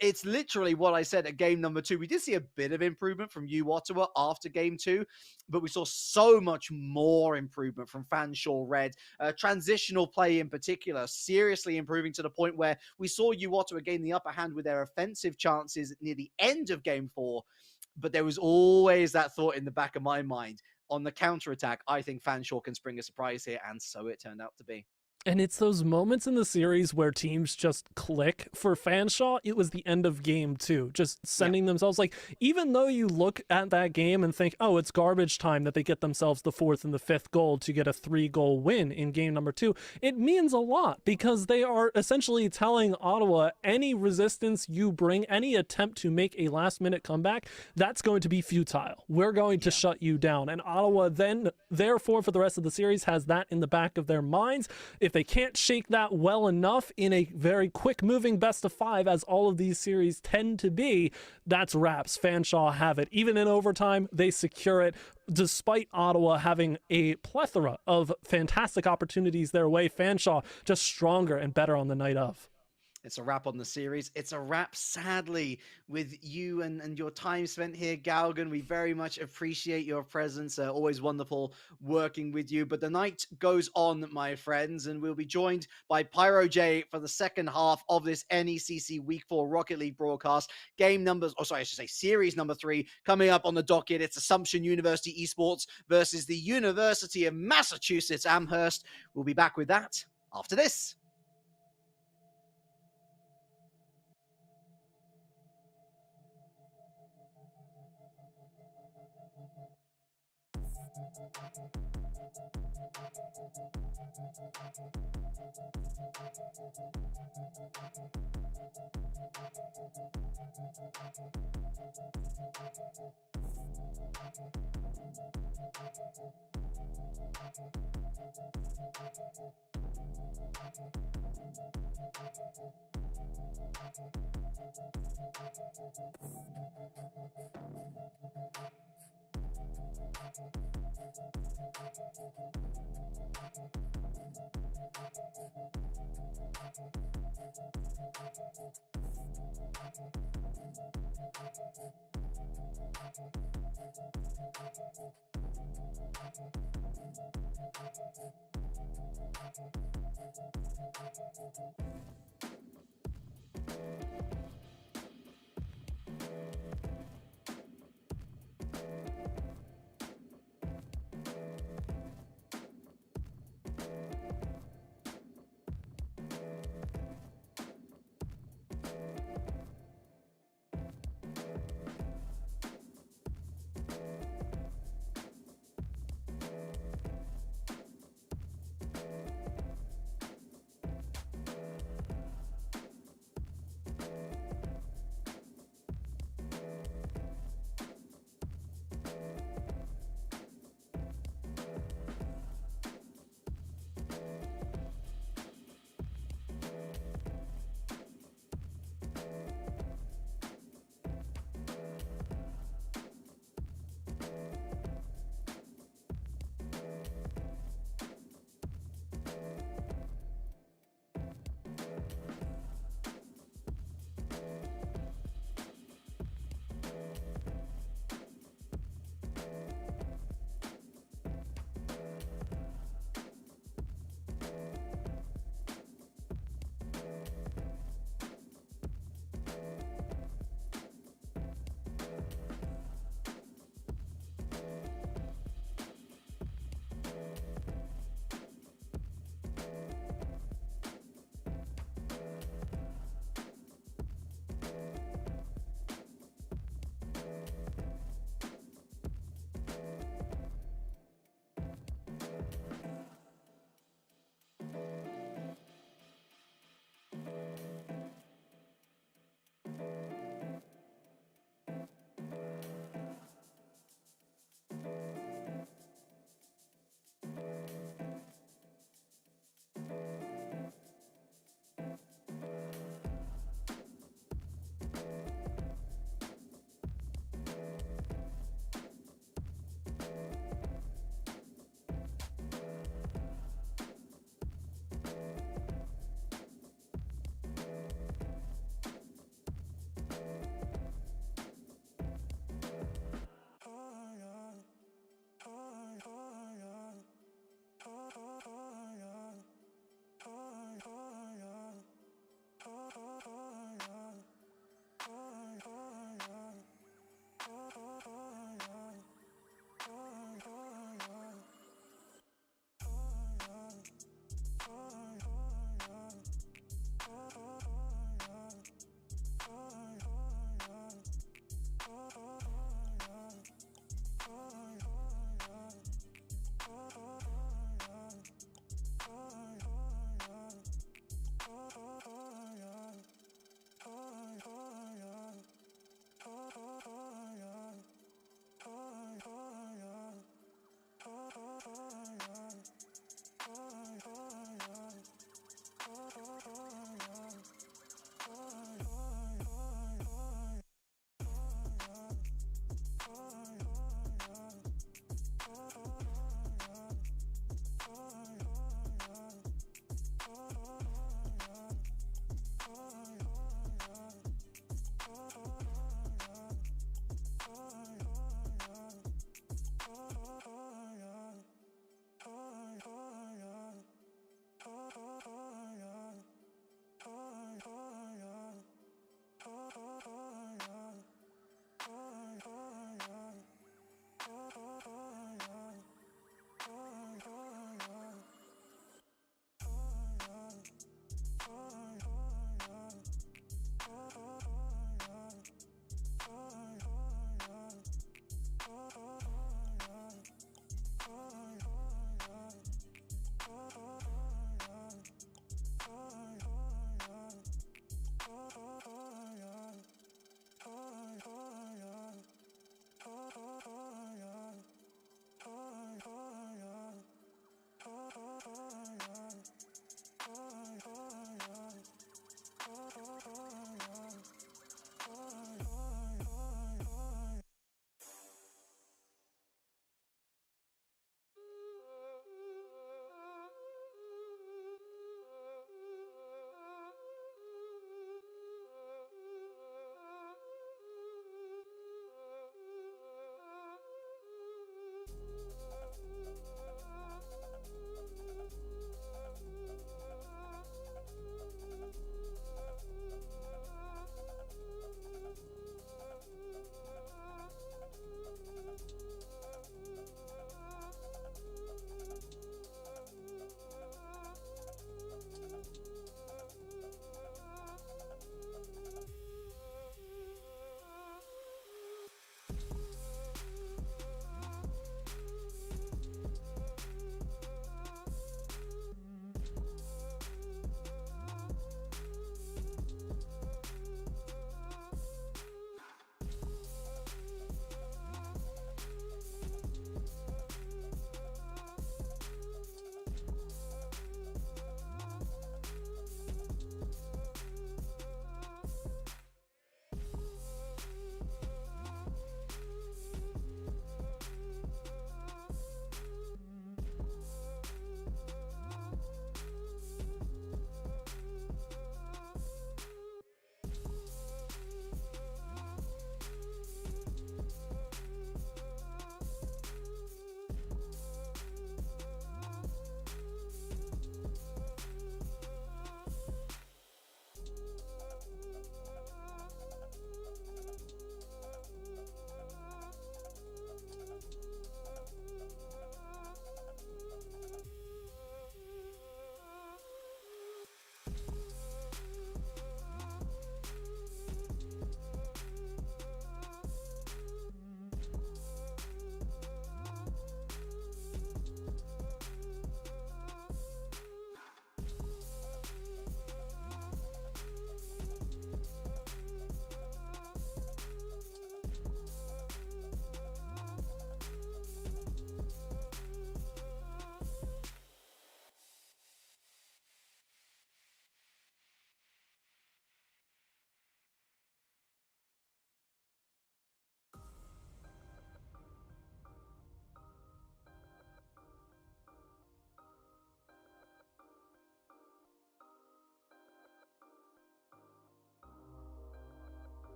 [SPEAKER 1] it's literally what I said at game number 2. We did see a bit of improvement from Ottawa after game 2, but we saw so much more improvement from Fanshawe Red. Transitional play in particular, seriously improving to the point where we saw Ottawa gain the upper hand with their offensive chances near the end of game 4. But there was always that thought in the back of my mind, on the counterattack, I think Fanshawe can spring a surprise here, and so it turned out to be.
[SPEAKER 2] And it's those moments in the series where teams just click. For Fanshawe, it was the end of game 2, just sending themselves, like, even though you look at that game and think, oh, it's garbage time that they get themselves the 4th and the 5th goal to get a 3-goal win in game number 2, it means a lot because they are essentially telling Ottawa, any resistance you bring, any attempt to make a last-minute comeback, that's going to be futile. We're going to shut you down. And Ottawa then, therefore, for the rest of the series, has that in the back of their minds. If they can't shake that well enough in a very quick moving best of 5, as all of these series tend to be, that's wraps. Fanshawe have it. Even in overtime, they secure it. Despite Ottawa having a plethora of fantastic opportunities their way, Fanshawe just stronger and better on the night of.
[SPEAKER 1] It's a wrap on the series. It's a wrap, sadly, with you and your time spent here, Galgan. We very much appreciate your presence. Always wonderful working with you. But the night goes on, my friends, and we'll be joined by Pyro J for the second half of this NECC Week 4 Rocket League broadcast. Series number 3 coming up on the docket. It's Assumption University Esports versus the University of Massachusetts Amherst. We'll be back with that after this.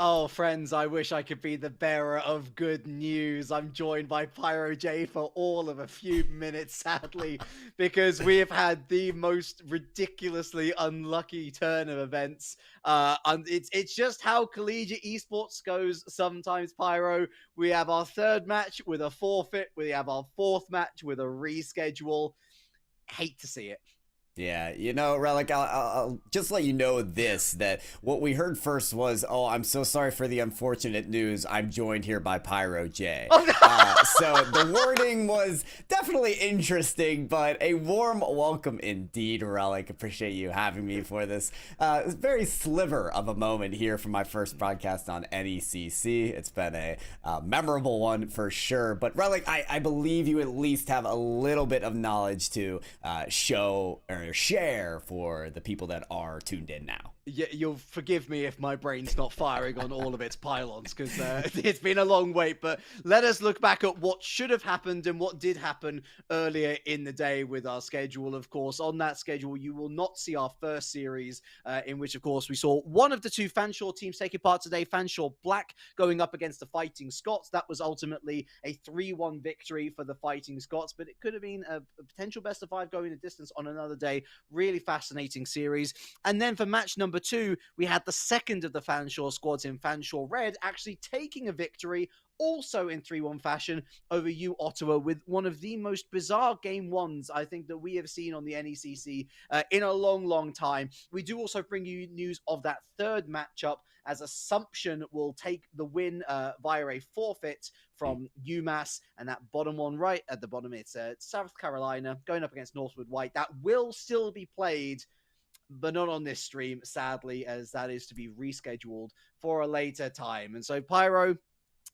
[SPEAKER 1] Oh, friends, I wish I could be the bearer of good news. I'm joined by Pyro J for all of a few minutes, sadly, because we have had the most ridiculously unlucky turn of events. And it's just how collegiate esports goes sometimes, Pyro. We have our third match with a forfeit. We have our fourth match with a reschedule. Hate to see it.
[SPEAKER 3] Yeah, Relic, I'll just let you know that what we heard first was, oh, I'm so sorry for the unfortunate news. I'm joined here by Pyro J.
[SPEAKER 1] Oh, no.
[SPEAKER 3] So the wording was definitely interesting, but a warm welcome indeed, Relic. Appreciate you having me for this very sliver of a moment here for my first broadcast on NECC. It's been a memorable one for sure. But Relic, I believe you at least have a little bit of knowledge to show or share for the people that are tuned in now.
[SPEAKER 1] Yeah, you'll forgive me if my brain's not firing on all of its pylons, because it's been a long wait. But let us look back at what should have happened and what did happen earlier in the day with our schedule. Of course, on that schedule, you will not see our first series, in which, of course, we saw one of the two Fanshawe teams taking part today, Fanshawe Black, going up against the Fighting Scots. That was ultimately a 3-1 victory for the Fighting Scots, but it could have been a potential best of 5 going the distance on another day. Really fascinating series. And then for match number 2, we had the second of the Fanshawe squads in Fanshawe Red actually taking a victory, also in 3-1 fashion, over U Ottawa, with one of the most bizarre game ones I think that we have seen on the NECC in a long, long time. We do also bring you news of that third matchup, as Assumption will take the win via a forfeit from UMass, and that bottom one right at the bottom, it's South Carolina going up against Northwood White. That will still be played, but not on this stream, sadly, as that is to be rescheduled for a later time. And so, Pyro,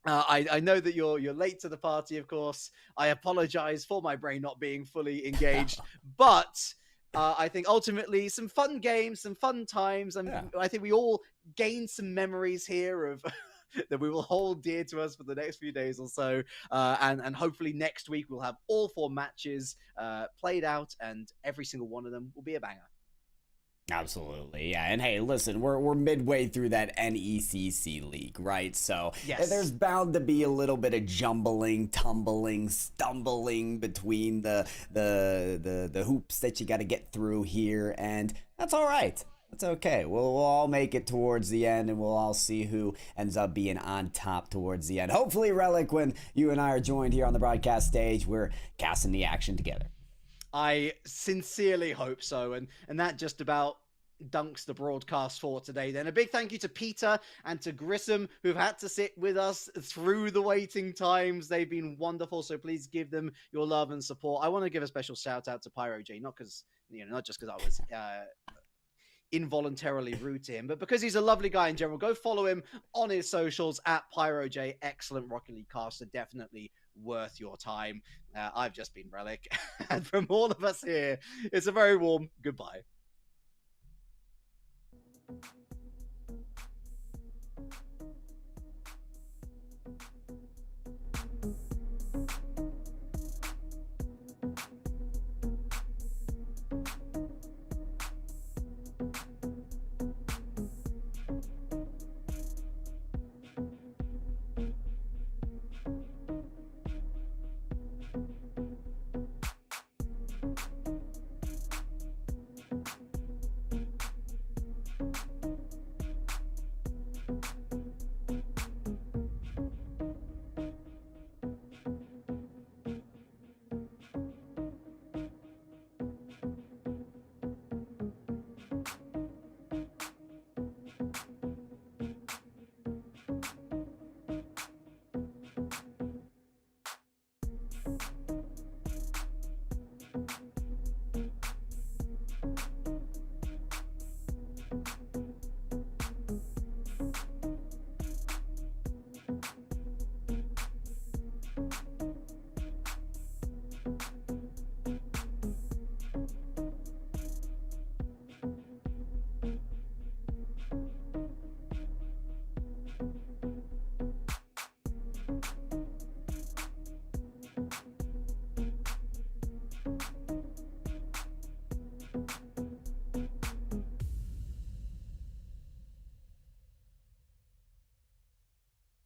[SPEAKER 1] I know that you're late to the party, of course. I apologize for my brain not being fully engaged, but I think ultimately some fun games, some fun times, and I think we all gained some memories here of that we will hold dear to us for the next few days or so. And hopefully next week we'll have all 4 matches played out, and every single one of them will be a banger.
[SPEAKER 3] Absolutely, yeah. And hey, listen, we're midway through that NECC league, right? So
[SPEAKER 1] yes,
[SPEAKER 3] there's bound to be a little bit of jumbling, tumbling, stumbling between the hoops that you got to get through here, and that's all right. That's okay. We'll all make it towards the end, and we'll all see who ends up being on top towards the end. Hopefully, Relic, when you and I are joined here on the broadcast stage, we're casting the action together.
[SPEAKER 1] I sincerely hope so, and that just about dunks the broadcast for today. Then a big thank you to Peter and to Grissom, who've had to sit with us through the waiting times. They've been wonderful, so please give them your love and support. I want to give a special shout out to Pyro J, not just because I was involuntarily rude to him, but because he's a lovely guy in general. Go follow him on his socials at Pyro J. Excellent Rocket League caster, definitely worth your time. I've just been Relic, and from all of us here, it's a very warm goodbye.